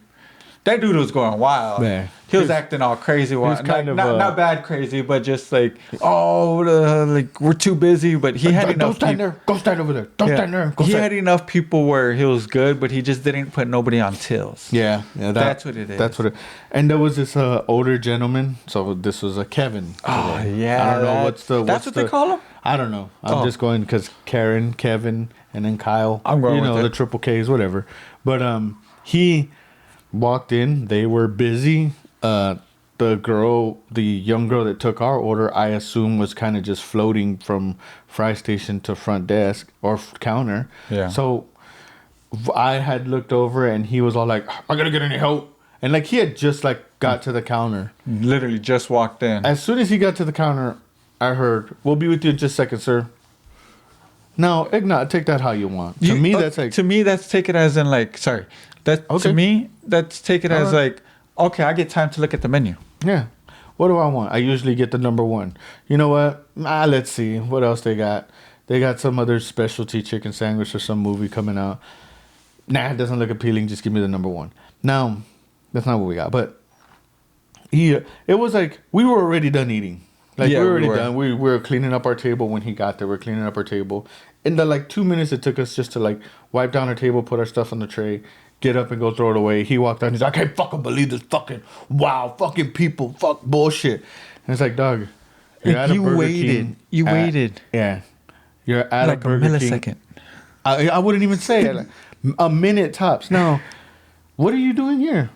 [SPEAKER 2] That dude was going wild.
[SPEAKER 1] Yeah.
[SPEAKER 2] He was
[SPEAKER 1] He was-
[SPEAKER 2] acting all crazy.
[SPEAKER 1] was
[SPEAKER 2] Like,
[SPEAKER 1] kind of,
[SPEAKER 2] not bad crazy, but just like, like we're too busy. But he had
[SPEAKER 1] Don't
[SPEAKER 2] enough.
[SPEAKER 1] stand there. Go stand over there. Don't stand there. Go
[SPEAKER 2] He
[SPEAKER 1] stand.
[SPEAKER 2] had enough people where he was good, but he just didn't put nobody on tills.
[SPEAKER 1] Yeah,
[SPEAKER 2] That's what it is.
[SPEAKER 1] That's what it. And there was this older gentleman. So this was a Kevin.
[SPEAKER 2] Oh
[SPEAKER 1] today.
[SPEAKER 2] yeah.
[SPEAKER 1] I don't know
[SPEAKER 2] That's what they call him.
[SPEAKER 1] I don't know. I'm just going because Karen, Kevin, and then Kyle.
[SPEAKER 2] I'm going
[SPEAKER 1] You
[SPEAKER 2] with
[SPEAKER 1] know
[SPEAKER 2] it.
[SPEAKER 1] the triple K's, whatever. But he walked in. They were busy. the young girl that took our order, I assume was kind of just floating from fry station to front desk or counter.
[SPEAKER 2] Yeah.
[SPEAKER 1] So I had looked over and he was all like, "I gotta get any help," and like he had just like got to the counter.
[SPEAKER 2] Literally just walked in.
[SPEAKER 1] As soon as he got to the counter, I heard, "We'll be with you in just a second, sir." Now, Ignat, take that how you want. To me, that's like
[SPEAKER 2] to me that's take it as in like sorry. That
[SPEAKER 1] Okay.
[SPEAKER 2] to me that's take it as
[SPEAKER 1] Alright.
[SPEAKER 2] like okay, I get time to look at the menu.
[SPEAKER 1] yeah. What do I want? I usually get the number one. You know what? Let's see what else they got. They got some other specialty chicken sandwich or some movie coming out. Nah, it doesn't look appealing. Just give me the number one. Now, that's not what we got. But it was like we were already done eating. Like
[SPEAKER 2] Yeah,
[SPEAKER 1] we were
[SPEAKER 2] we
[SPEAKER 1] already
[SPEAKER 2] were.
[SPEAKER 1] done. We were cleaning up our table when he got there. We're cleaning up our table. In the like 2 minutes it took us just to like wipe down our table, put our stuff on the tray, get up and go throw it away. He walked out and he's like, "I can't fucking believe this fucking fucking people, fuck bullshit." And it's like, dog, you're at a
[SPEAKER 2] You
[SPEAKER 1] Burger
[SPEAKER 2] waited.
[SPEAKER 1] King
[SPEAKER 2] You
[SPEAKER 1] at-
[SPEAKER 2] waited.
[SPEAKER 1] Yeah. You're at
[SPEAKER 2] Like
[SPEAKER 1] a
[SPEAKER 2] a
[SPEAKER 1] Burger King.
[SPEAKER 2] millisecond.
[SPEAKER 1] I wouldn't even say it. Like, a minute tops. Now, what are you doing here?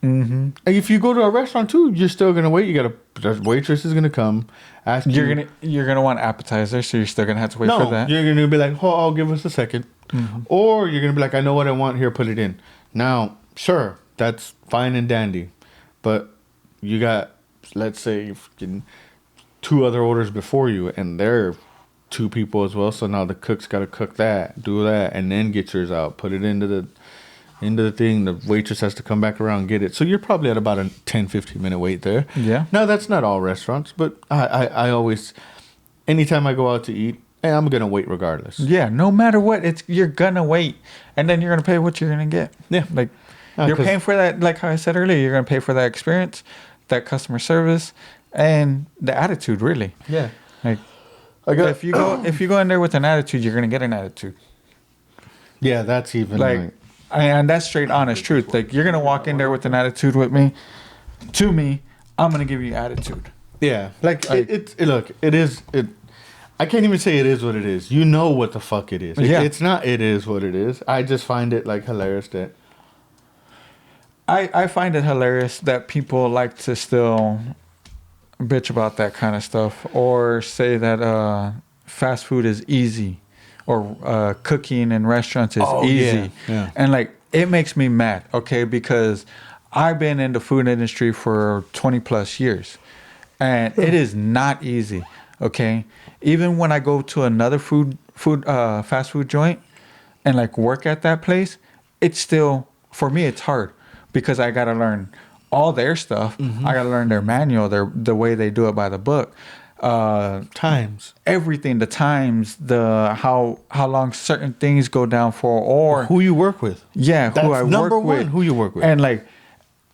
[SPEAKER 2] Mm-hmm.
[SPEAKER 1] If you go to a restaurant too, you're still gonna wait. The waitress is gonna come, ask you.
[SPEAKER 2] You're gonna want appetizer, so you're still gonna have to wait
[SPEAKER 1] no,
[SPEAKER 2] for that.
[SPEAKER 1] you're gonna be like, "Oh, I'll give us a second. Or you're gonna be like, "I know what I want here. Put it in." Now, sure, that's fine and dandy, but you got, let's say, fucking 2 other orders before you, and they're 2 people as well. So now the cook's got to cook that, do that, and then get yours out. Put it into the thing. The waitress has to come back around and get it. So you're probably at about a 10-15 minute wait there.
[SPEAKER 2] Yeah.
[SPEAKER 1] Now that's not all restaurants, but I always, anytime I go out to eat, I'm gonna wait regardless.
[SPEAKER 2] Yeah, no matter what, you're gonna wait, and then you're gonna pay what you're gonna get.
[SPEAKER 1] Yeah.
[SPEAKER 2] like you're
[SPEAKER 1] 'Cause-
[SPEAKER 2] paying for that. Like how I said earlier, you're gonna pay for that experience, that customer service, and the attitude. Really,
[SPEAKER 1] Yeah.
[SPEAKER 2] like
[SPEAKER 1] I got,
[SPEAKER 2] if you go in there with an attitude, you're gonna get an attitude.
[SPEAKER 1] yeah, that's even
[SPEAKER 2] Like, and that's straight honest truth. Like you're gonna walk in there with an attitude with me, to me, I'm gonna give you attitude.
[SPEAKER 1] yeah, like look, it is it. I can't even say it is what it is. You know what the fuck it is.
[SPEAKER 2] Yeah.
[SPEAKER 1] It's not. It is what it is. I just find it like hilarious that.
[SPEAKER 2] I find it hilarious that people like to still bitch about that kind of stuff or say that fast food is easy or cooking in restaurants is easy.
[SPEAKER 1] yeah.
[SPEAKER 2] And like it makes me mad, okay, because I've been in the food industry for 20 plus years and it is not easy, okay? Even when I go to another fast food joint and like work at that place, it's still, for me, it's hard because I got to learn all their stuff. I got to learn their manual, the way they do it by the book.
[SPEAKER 1] Times.
[SPEAKER 2] Everything, the times, the how long certain things go down for, or
[SPEAKER 1] Who you work with.
[SPEAKER 2] yeah,
[SPEAKER 1] That's
[SPEAKER 2] who I
[SPEAKER 1] number
[SPEAKER 2] work
[SPEAKER 1] one,
[SPEAKER 2] with,
[SPEAKER 1] who you work with.
[SPEAKER 2] and like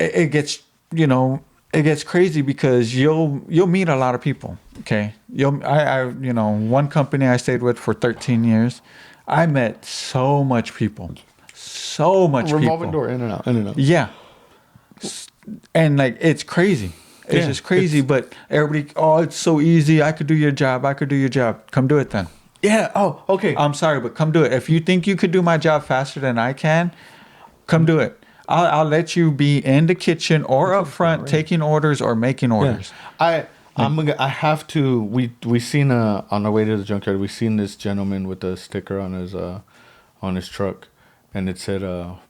[SPEAKER 2] it gets it gets crazy because you'll meet a lot of people. Okay, I one company I stayed with for 13 years, I met so much people.
[SPEAKER 1] Revolving door, in and out, in and out.
[SPEAKER 2] Yeah. And like it's crazy. It's
[SPEAKER 1] Yeah,
[SPEAKER 2] just crazy. But everybody, oh, it's so easy. I could do your job. I could do your job. Come do it then.
[SPEAKER 1] Yeah. Oh, okay.
[SPEAKER 2] I'm sorry, but come do it. If you think you could do my job faster than I can, come do it. I'll let you be in the kitchen or up front taking orders or making orders.
[SPEAKER 1] I have to. We seen on our way to the junkyard. We seen this gentleman with a sticker on his truck, and it said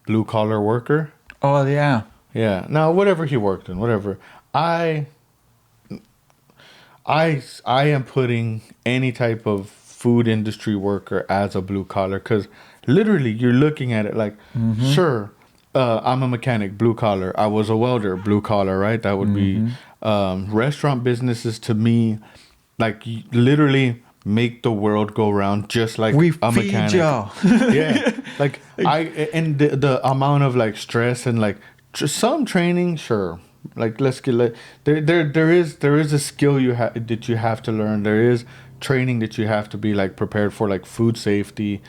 [SPEAKER 1] blue collar worker.
[SPEAKER 2] Oh yeah.
[SPEAKER 1] Yeah. Now whatever he worked in, whatever. I am putting any type of food industry worker as a blue collar because literally you're looking at it like, sure, I'm a mechanic, blue collar. I was a welder, blue collar, right? That would be restaurant businesses to me, like literally make the world go round just like
[SPEAKER 2] We
[SPEAKER 1] a
[SPEAKER 2] feed
[SPEAKER 1] mechanic.
[SPEAKER 2] y'all.
[SPEAKER 1] Yeah, like and the amount of like stress and like some training, sure. Like let's get there is a skill that you have to learn. There is training that you have to be like prepared for, like food safety,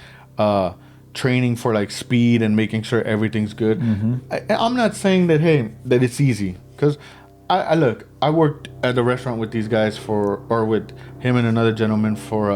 [SPEAKER 1] training for like speed and making sure everything's good. I'm not saying that that it's easy because I look, I worked at the restaurant with these guys with him and another gentleman for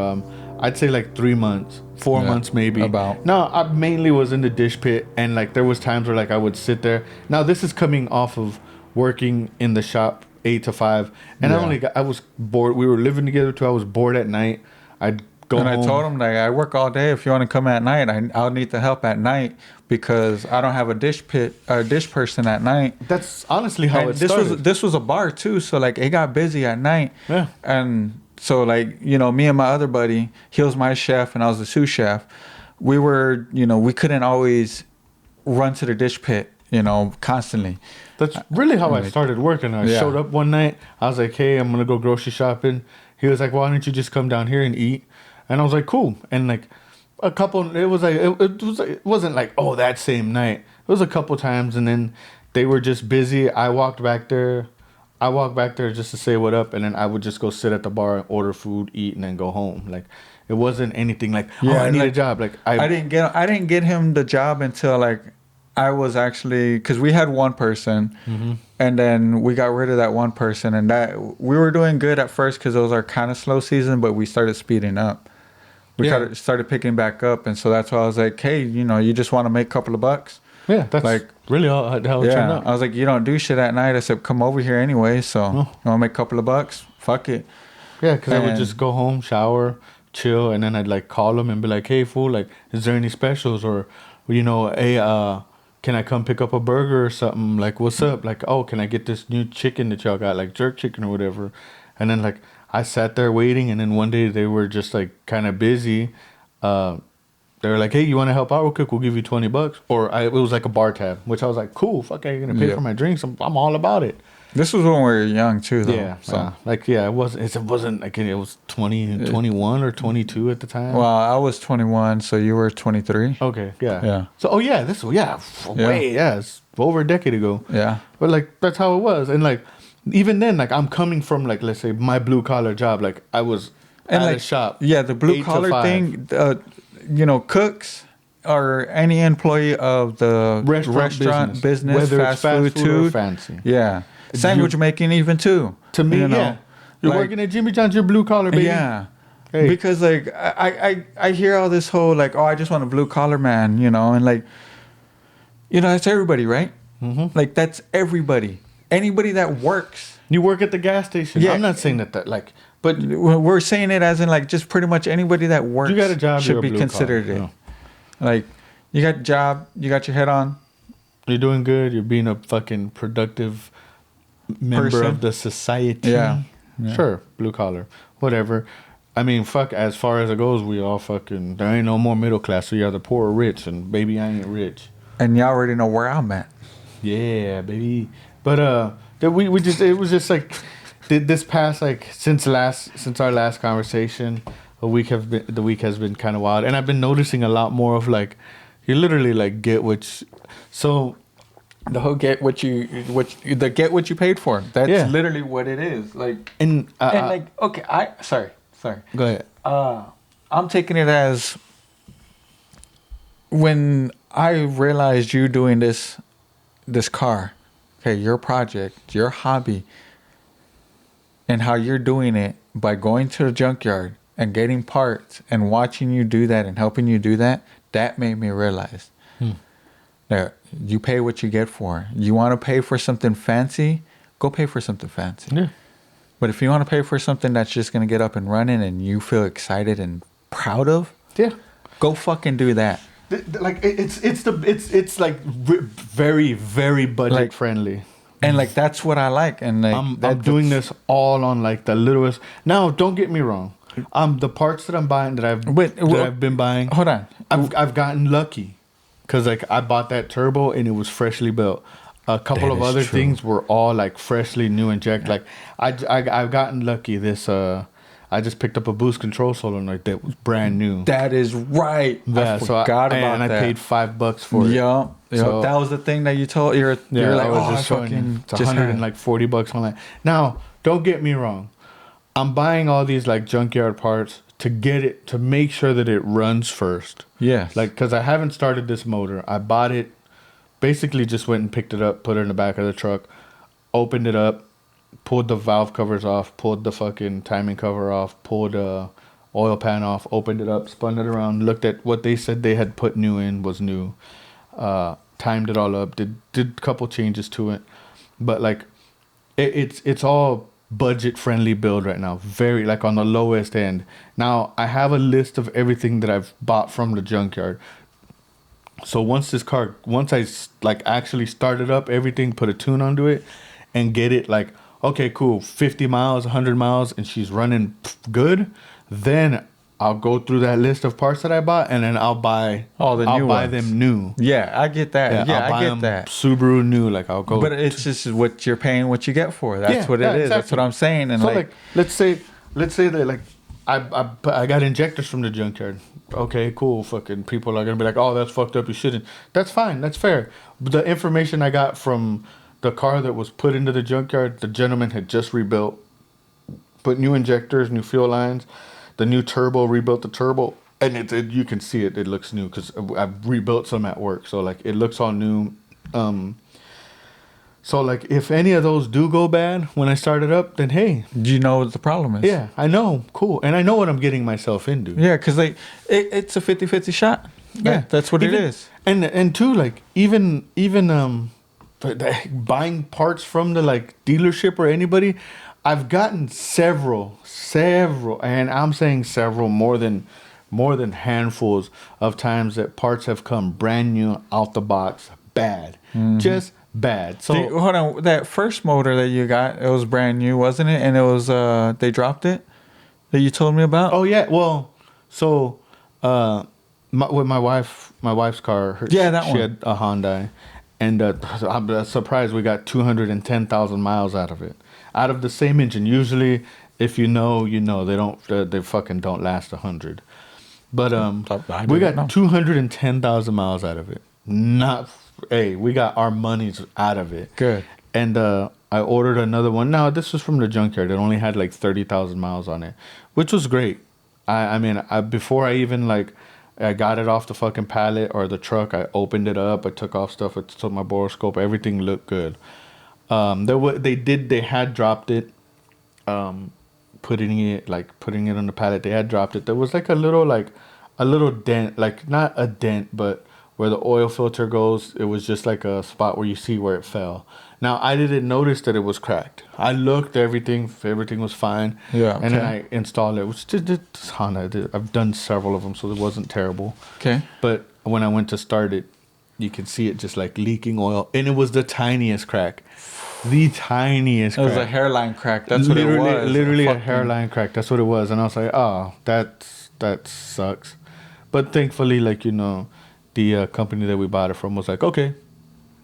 [SPEAKER 1] I'd say like 3 months, 4 months maybe.
[SPEAKER 2] About.
[SPEAKER 1] No, I mainly was in the dish pit, and like there was times where like I would sit there. Now this is coming off of working in the shop 8 to 5, and
[SPEAKER 2] Yeah.
[SPEAKER 1] I was bored. We were living together too. I was bored at night. I'd go
[SPEAKER 2] And I
[SPEAKER 1] home.
[SPEAKER 2] told him like I work all day. If you want to come at night, I'll need the help at night because I don't have a dish person at night.
[SPEAKER 1] That's honestly how
[SPEAKER 2] And
[SPEAKER 1] it started.
[SPEAKER 2] this was a bar too, so like it got busy at night.
[SPEAKER 1] Yeah.
[SPEAKER 2] And so like, you know, me and my other buddy, he was my chef and I was the sous chef. We were, you know, we couldn't always run to the dish pit, you know, constantly.
[SPEAKER 1] That's really how I
[SPEAKER 2] like-
[SPEAKER 1] started working. I
[SPEAKER 2] Yeah.
[SPEAKER 1] showed up one night. I was like, "Hey, I'm gonna go grocery shopping." He was like, "Why don't you just come down here and eat?" And I was like, "Cool." And like a couple, it was like it wasn't like, oh, that same night. It was a couple times, and then they were just busy. I walked back there. I walked back there just to say what up, and then I would just go sit at the bar and order food, eat, and then go home. Like it wasn't anything like, oh,
[SPEAKER 2] Yeah,
[SPEAKER 1] I need a
[SPEAKER 2] like,
[SPEAKER 1] job. Like
[SPEAKER 2] I didn't get him the job until like I was actually, because we had one person, and then we got rid of that one person, and that we were doing good at first because it was our kind of slow season, but we started speeding up. We
[SPEAKER 1] Yeah.
[SPEAKER 2] started picking back up, and so that's why I was like, hey, you know, you just want to make a couple of bucks.
[SPEAKER 1] yeah, that's
[SPEAKER 2] like,
[SPEAKER 1] really how it turned
[SPEAKER 2] Yeah,
[SPEAKER 1] out.
[SPEAKER 2] I was like, you don't do shit at night. I said, come over here anyway. So you want to make a couple of bucks? Fuck it.
[SPEAKER 1] Yeah, because I would
[SPEAKER 2] And-
[SPEAKER 1] just go home, shower, chill, and then I'd like call them and be like, "Hey, fool, like, is there any specials?" Or, you know, "Hey, can I come pick up a burger or something? Like, what's up? Like, oh, can I get this new chicken that y'all got, like jerk chicken or whatever?" And then like I sat there waiting, and then one day they were just like kind of busy. They were like, "Hey, you want to help out real quick? We'll give you $20." Or it was like a bar tab, which I was like, "Cool, fuck, you're gonna pay
[SPEAKER 2] Yeah.
[SPEAKER 1] for my drinks? I'm all about it."
[SPEAKER 2] This was when we were young too, though.
[SPEAKER 1] Yeah,
[SPEAKER 2] So.
[SPEAKER 1] it wasn't like it was 20, 21 or 22 at the time.
[SPEAKER 2] Well, I was 21, so you were 23.
[SPEAKER 1] Okay, yeah.
[SPEAKER 2] Yeah.
[SPEAKER 1] So, it's over a decade ago.
[SPEAKER 2] Yeah.
[SPEAKER 1] But like that's how it was, and like even then, like I'm coming from like let's say my blue collar job, like I was
[SPEAKER 2] And
[SPEAKER 1] at
[SPEAKER 2] like
[SPEAKER 1] a shop.
[SPEAKER 2] yeah, the blue
[SPEAKER 1] 8 to
[SPEAKER 2] collar
[SPEAKER 1] 5.
[SPEAKER 2] thing, you know, cooks or any employee of the restaurant business,
[SPEAKER 1] whether
[SPEAKER 2] fast,
[SPEAKER 1] it's fast
[SPEAKER 2] food,
[SPEAKER 1] food or
[SPEAKER 2] too.
[SPEAKER 1] fancy.
[SPEAKER 2] Yeah, sandwich making even too.
[SPEAKER 1] To me,
[SPEAKER 2] you know,
[SPEAKER 1] yeah, you're
[SPEAKER 2] like-
[SPEAKER 1] working at Jimmy John's, you're blue collar, baby.
[SPEAKER 2] Yeah.
[SPEAKER 1] Hey.
[SPEAKER 2] Because like I hear all this whole like, oh, I just want a blue collar man, you know, and like, you know, that's everybody, right? Mm-hmm. Like that's everybody, anybody that works.
[SPEAKER 1] You work at the gas station.
[SPEAKER 2] Yeah.
[SPEAKER 1] I'm not saying that like, but
[SPEAKER 2] We're saying it as in like just pretty much anybody that works.
[SPEAKER 1] you got a job,
[SPEAKER 2] should
[SPEAKER 1] you're a
[SPEAKER 2] be
[SPEAKER 1] blue
[SPEAKER 2] considered
[SPEAKER 1] collar.
[SPEAKER 2] it.
[SPEAKER 1] No.
[SPEAKER 2] Like you got a job, you got your head on.
[SPEAKER 1] You're doing good. You're being a fucking productive member
[SPEAKER 2] Person.
[SPEAKER 1] of the society.
[SPEAKER 2] Yeah. Yeah.
[SPEAKER 1] Sure, blue collar, whatever. I mean, fuck. As far as it goes, we all fucking. There ain't no more middle class. So you're either poor or rich, and baby, I ain't rich.
[SPEAKER 2] And y'all already know where I'm at.
[SPEAKER 1] Yeah, baby. But that we just it was just like this past like since our last conversation, the week has been kind of wild, and I've been noticing a lot more of like you literally like get which so.
[SPEAKER 2] The whole get what you paid for. That's
[SPEAKER 1] Yeah.
[SPEAKER 2] literally what it is. Like
[SPEAKER 1] And
[SPEAKER 2] like okay, sorry.
[SPEAKER 1] go ahead.
[SPEAKER 2] I'm taking it as when I realized you doing this car, okay, your project, your hobby, and how you're doing it by going to the junkyard and getting parts and watching you do that and helping you do that, that made me realize that you pay what you get for. You want to pay for something fancy, go pay for something fancy.
[SPEAKER 1] Yeah.
[SPEAKER 2] But if you want to pay for something that's just going to get up and running and you feel excited and proud of,
[SPEAKER 1] Yeah.
[SPEAKER 2] go fucking do that.
[SPEAKER 1] Like it's like very very budget
[SPEAKER 2] Like-
[SPEAKER 1] friendly.
[SPEAKER 2] And like that's what I like. And like
[SPEAKER 1] I'm doing this all on like the littlest. Now, don't get me wrong. The parts that I'm buying that I've been buying.
[SPEAKER 2] Hold on.
[SPEAKER 1] I've gotten lucky, cause like I bought that turbo and it was freshly built. A couple
[SPEAKER 2] That
[SPEAKER 1] of
[SPEAKER 2] is
[SPEAKER 1] other
[SPEAKER 2] true.
[SPEAKER 1] things were all like freshly new inject. Like I've gotten lucky. I just picked up a boost control solenoid that was brand new.
[SPEAKER 2] That is right.
[SPEAKER 1] Yeah,
[SPEAKER 2] I
[SPEAKER 1] so
[SPEAKER 2] forgot about
[SPEAKER 1] and
[SPEAKER 2] that.
[SPEAKER 1] I paid $5 for it.
[SPEAKER 2] Yeah.
[SPEAKER 1] So-
[SPEAKER 2] that was the thing that you told. You're
[SPEAKER 1] Yeah,
[SPEAKER 2] like,
[SPEAKER 1] I was
[SPEAKER 2] oh,
[SPEAKER 1] just showing you.
[SPEAKER 2] fucking
[SPEAKER 1] It's
[SPEAKER 2] just had it.
[SPEAKER 1] $140 online. Now, don't get me wrong. I'm buying all these like junkyard parts to make sure that it runs first.
[SPEAKER 2] Yes.
[SPEAKER 1] Like, cause I haven't started this motor. I bought it, basically just went and picked it up, put it in the back of the truck, opened it up, pulled the valve covers off, pulled the fucking timing cover off, pulled the oil pan off, opened it up, spun it around, looked at what they said they had put new in was new, timed it all up, did a couple changes to it, but like it's all budget friendly build right now, very like on the lowest end. Now I have a list of everything that I've bought from the junkyard. So once like actually start it up, everything, put a tune onto it, and get it like, okay, cool, 50 miles, 100 miles, and she's running good, then I'll go through that list of parts that I bought, and then I'll buy
[SPEAKER 2] All the
[SPEAKER 1] I'll
[SPEAKER 2] new
[SPEAKER 1] buy
[SPEAKER 2] ones.
[SPEAKER 1] them new.
[SPEAKER 2] Yeah, I get that. Yeah,
[SPEAKER 1] I'll buy
[SPEAKER 2] I get
[SPEAKER 1] them
[SPEAKER 2] that.
[SPEAKER 1] Subaru new. Like I'll go.
[SPEAKER 2] But it's just what you're paying, what you get for. That's what it is. That's
[SPEAKER 1] exactly.
[SPEAKER 2] what I'm saying. And
[SPEAKER 1] So
[SPEAKER 2] like,
[SPEAKER 1] let's say that like I got injectors from the junkyard. Okay, cool. Fucking people are gonna be like, oh, that's fucked up. You shouldn't. That's fine. That's fair. But the information I got from the car that was put into the junkyard, the gentleman had just rebuilt, put new injectors, new fuel lines, the new turbo, rebuilt the turbo, and you can see it. It looks new because I've rebuilt some at work, so like it looks all new. So like if any of those do go bad when I start it up, then hey,
[SPEAKER 2] do you know what the problem is?
[SPEAKER 1] yeah, I know, cool, and I know what I'm getting myself into.
[SPEAKER 2] Yeah, because like it's a 50-50 shot.
[SPEAKER 1] Yeah,
[SPEAKER 2] That's what
[SPEAKER 1] even,
[SPEAKER 2] it is.
[SPEAKER 1] And two, like even buying parts from the like dealership or anybody, I've gotten several, and I'm saying several more than handfuls of times that parts have come brand new out the box, bad, just bad. So
[SPEAKER 2] Hold on, that first motor that you got, it was brand new, wasn't it? And it was they dropped it that you told me about.
[SPEAKER 1] oh yeah, well, so with my wife's car,
[SPEAKER 2] Yeah, that
[SPEAKER 1] she
[SPEAKER 2] one.
[SPEAKER 1] had a Hyundai, and I'm surprised we got 210,000 miles out of it, out of the same engine. Usually, if you know, they don't, they fucking don't last 100. But
[SPEAKER 2] I
[SPEAKER 1] we
[SPEAKER 2] didn't know.
[SPEAKER 1] got 210,000 miles out of it. Not, hey, we got our monies out of it.
[SPEAKER 2] Good.
[SPEAKER 1] And I ordered another one. Now this was from the junkyard. It only had like 30,000 miles on it, which was great. I mean, before I even like, I got it off the fucking pallet or the truck. I opened it up. I took off stuff. I took my boroscope. Everything looked good. They had dropped it. Putting it on the pallet. They had dropped it. There was like a little dent, like not a dent, but where the oil filter goes, it was just like a spot where you see where it fell. Now I didn't notice that it was cracked. I looked, everything was fine.
[SPEAKER 2] Yeah,
[SPEAKER 1] And then
[SPEAKER 2] okay.
[SPEAKER 1] I installed it, which it's Honda. I've done several of them, so it wasn't terrible.
[SPEAKER 2] Okay.
[SPEAKER 1] But when I went to start it, you could see it just like leaking oil, and it was the tiniest crack. The tiniest
[SPEAKER 2] It
[SPEAKER 1] crack.
[SPEAKER 2] was a hairline crack. That's what it was.
[SPEAKER 1] Literally a
[SPEAKER 2] Fucking-
[SPEAKER 1] hairline crack. That's what it was. And I was like, oh, that sucks. But thankfully, like, the company that we bought it from was like, okay,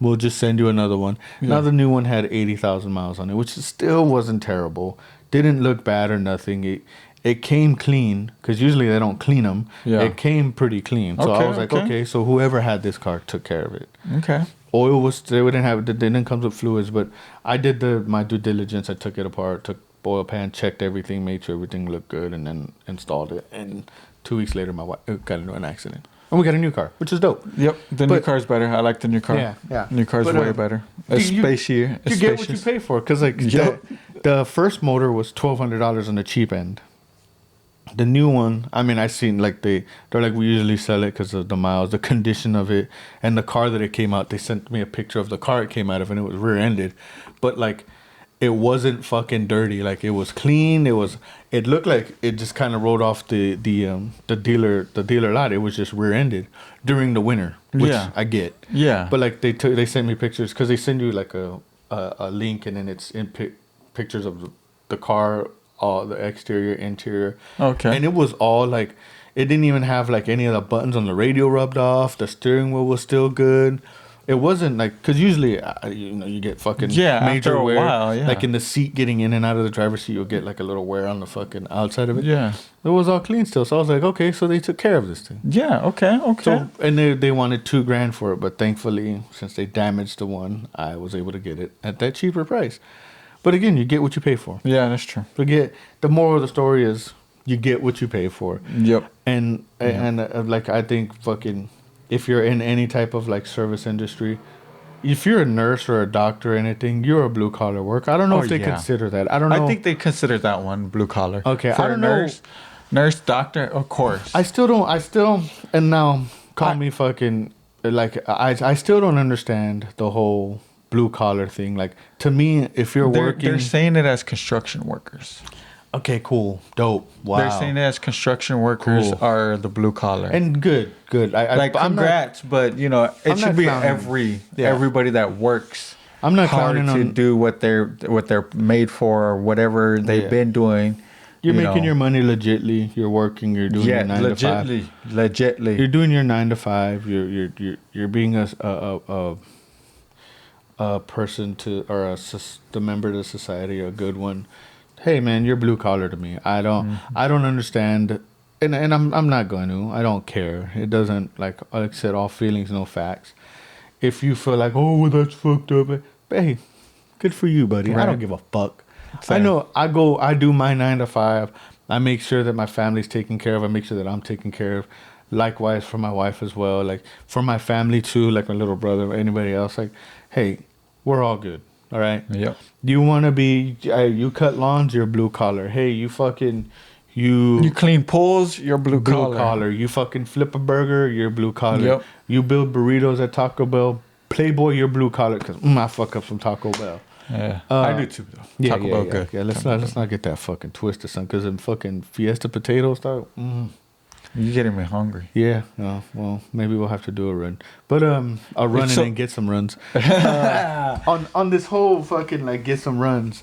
[SPEAKER 1] we'll just send you another one.
[SPEAKER 2] Yeah.
[SPEAKER 1] Now the new one had 80,000 miles on it, which still wasn't terrible. Didn't look bad or nothing. It came clean, because usually they don't clean them.
[SPEAKER 2] Yeah.
[SPEAKER 1] It came pretty clean. So
[SPEAKER 2] Okay,
[SPEAKER 1] I was like,
[SPEAKER 2] okay.
[SPEAKER 1] okay, so whoever had this car took care of it.
[SPEAKER 2] Okay.
[SPEAKER 1] Oil was, they didn't come with fluids, but I did my due diligence. I took it apart, took oil pan, checked everything, made sure everything looked good, and then installed it. And 2 weeks later, my wife got into an accident, and we got a new car, which is dope.
[SPEAKER 2] Yep. The new
[SPEAKER 1] But-
[SPEAKER 2] car's better. I like the new car.
[SPEAKER 1] Yeah.
[SPEAKER 2] New car's
[SPEAKER 1] But,
[SPEAKER 2] way better. It's
[SPEAKER 1] you
[SPEAKER 2] spacier.
[SPEAKER 1] You get what you pay for, because like
[SPEAKER 2] Yep.
[SPEAKER 1] the first motor was $1,200 on the cheap end. The new one, I mean, I seen like they're like, we usually sell it because of the miles, the condition of it, and the car that it came out. They sent me a picture of the car it came out of, and it was rear-ended, but like it wasn't fucking dirty. Like it was clean. It looked like it just kind of rolled off the dealer lot. It was just rear-ended during the winter, which
[SPEAKER 2] Yeah.
[SPEAKER 1] I get.
[SPEAKER 2] Yeah.
[SPEAKER 1] But like they sent me pictures, because they send you like a link, and then it's in pictures of the car, all the exterior, interior.
[SPEAKER 2] Okay.
[SPEAKER 1] And it was all like, it didn't even have like any of the buttons on the radio rubbed off. The steering wheel was still good. It wasn't like, because usually you get fucking
[SPEAKER 2] Yeah,
[SPEAKER 1] major
[SPEAKER 2] after a
[SPEAKER 1] wear.
[SPEAKER 2] while, yeah.
[SPEAKER 1] Like in the seat, getting in and out of the driver's seat, you'll get like a little wear on the fucking outside of it.
[SPEAKER 2] Yeah.
[SPEAKER 1] It was all clean still. So I was like, okay, so they took care of this thing.
[SPEAKER 2] Yeah. Okay. Okay.
[SPEAKER 1] So, and they wanted $2,000 for it, but thankfully, since they damaged the one, I was able to get it at that cheaper price. But again, you get what you pay for.
[SPEAKER 2] Yeah, that's true.
[SPEAKER 1] The moral of the story is, you get what you pay for.
[SPEAKER 2] Yep.
[SPEAKER 1] And like, I think fucking, if you're in any type of like service industry, if you're a nurse or a doctor or anything, you're a blue collar work. I don't know
[SPEAKER 2] Oh,
[SPEAKER 1] if they
[SPEAKER 2] yeah.
[SPEAKER 1] consider that. I don't know.
[SPEAKER 2] I think they consider that one blue collar.
[SPEAKER 1] Okay,
[SPEAKER 2] For
[SPEAKER 1] I
[SPEAKER 2] a
[SPEAKER 1] don't know.
[SPEAKER 2] nurse, doctor, of course.
[SPEAKER 1] I still don't. And now call me fucking, like, I still don't understand the whole blue collar thing. Like to me, if you're working,
[SPEAKER 2] They're saying it as construction workers.
[SPEAKER 1] okay, cool, dope, wow.
[SPEAKER 2] They're saying it as construction workers
[SPEAKER 1] Cool.
[SPEAKER 2] are the blue collar.
[SPEAKER 1] And good.
[SPEAKER 2] Like
[SPEAKER 1] I'm not,
[SPEAKER 2] congrats, but you know
[SPEAKER 1] I'm
[SPEAKER 2] it should
[SPEAKER 1] not
[SPEAKER 2] be
[SPEAKER 1] clowning. Yeah.
[SPEAKER 2] everybody that works.
[SPEAKER 1] I'm not
[SPEAKER 2] hard
[SPEAKER 1] clowning
[SPEAKER 2] to
[SPEAKER 1] on.
[SPEAKER 2] do what they're made for or whatever they've
[SPEAKER 1] Yeah.
[SPEAKER 2] been doing.
[SPEAKER 1] You're
[SPEAKER 2] you
[SPEAKER 1] making
[SPEAKER 2] know.
[SPEAKER 1] your money legitly. You're working. You're doing your 9 to 5.
[SPEAKER 2] legitly.
[SPEAKER 1] You're doing your 9 to 5. You're being a person to or the member of the society, a good one. Hey man, you're blue collar to me. I don't understand, and I'm not going to. I don't care. It doesn't like I said, all feelings, no facts. If you feel like, oh, well, that's fucked up, but hey, good for you, buddy. I
[SPEAKER 2] Right.
[SPEAKER 1] don't give a fuck.
[SPEAKER 2] Same.
[SPEAKER 1] I know. I do my 9 to 5. I make sure that my family's taken care of. I make sure that I'm taken care of. Likewise for my wife as well. Like for my family too, like my little brother or anybody else. Like, hey, we're all good. All right.
[SPEAKER 2] Yep.
[SPEAKER 1] You want to be, you cut lawns, you're blue collar. Hey, you
[SPEAKER 2] clean pools, you're blue
[SPEAKER 1] blue
[SPEAKER 2] collar.
[SPEAKER 1] collar. You fucking flip a burger, you're blue collar.
[SPEAKER 2] Yep.
[SPEAKER 1] You build burritos at Taco Bell. Playboy, you're blue collar because I fuck up some Taco Bell.
[SPEAKER 2] Yeah, I do too. Though.
[SPEAKER 1] Yeah,
[SPEAKER 2] Taco
[SPEAKER 1] yeah,
[SPEAKER 2] Bell
[SPEAKER 1] yeah,
[SPEAKER 2] good.
[SPEAKER 1] yeah. Let's not get that fucking twisted, son. Because them fucking Fiesta potatoes, dog.
[SPEAKER 2] You're getting me hungry.
[SPEAKER 1] Yeah. Oh, well, maybe we'll have to do a run. But I'll run
[SPEAKER 2] So-
[SPEAKER 1] and get some runs. On this whole fucking like get some runs.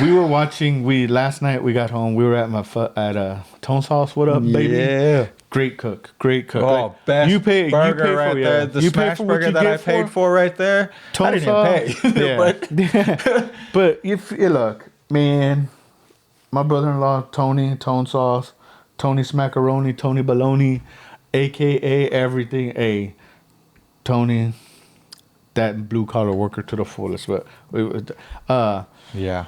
[SPEAKER 1] We were watching. Last night we got home. We were at Tone Sauce. What up, baby?
[SPEAKER 2] Yeah.
[SPEAKER 1] Great cook.
[SPEAKER 2] Oh, best
[SPEAKER 1] you pay
[SPEAKER 2] burger
[SPEAKER 1] for,
[SPEAKER 2] right
[SPEAKER 1] yeah.
[SPEAKER 2] there. The
[SPEAKER 1] You pay
[SPEAKER 2] smash
[SPEAKER 1] for what
[SPEAKER 2] burger
[SPEAKER 1] you
[SPEAKER 2] that I
[SPEAKER 1] get
[SPEAKER 2] paid for right there.
[SPEAKER 1] Tone
[SPEAKER 2] I
[SPEAKER 1] Sauce.
[SPEAKER 2] didn't pay.
[SPEAKER 1] Yeah. But if you look, man, my brother-in-law Tone Sauce, Tony Smackaroni, Tony Baloney, aka everything. Hey, Tony, that blue collar worker to the fullest. But
[SPEAKER 2] Yeah.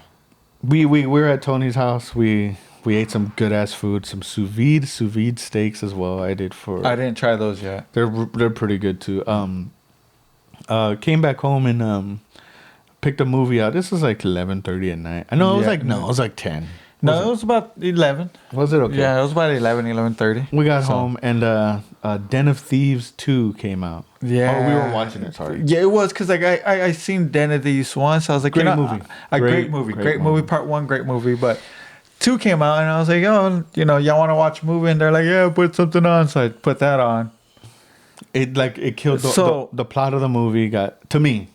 [SPEAKER 1] we were at Tony's house. We ate some good ass food, some sous vide steaks as well. I
[SPEAKER 2] didn't try those yet.
[SPEAKER 1] they're pretty good too. Came back home and picked a movie out. This was like 11:30 at night. I know it was like 10.
[SPEAKER 2] No, it was about 11.
[SPEAKER 1] Was it okay?
[SPEAKER 2] Yeah, it was about 11:30.
[SPEAKER 1] We got home and Den of Thieves 2 came out.
[SPEAKER 2] Yeah.
[SPEAKER 1] Oh, we were watching it. Sorry.
[SPEAKER 2] Yeah, it was because like I seen Den of Thieves once. I was like,
[SPEAKER 1] Great
[SPEAKER 2] you know,
[SPEAKER 1] movie.
[SPEAKER 2] Great movie. Part 1, great movie. But 2 came out and I was like, oh, you know, y'all want to watch a movie? And they're like, yeah, put something on. So I put that on.
[SPEAKER 1] It killed
[SPEAKER 2] So-
[SPEAKER 1] the plot of the movie. Got to me.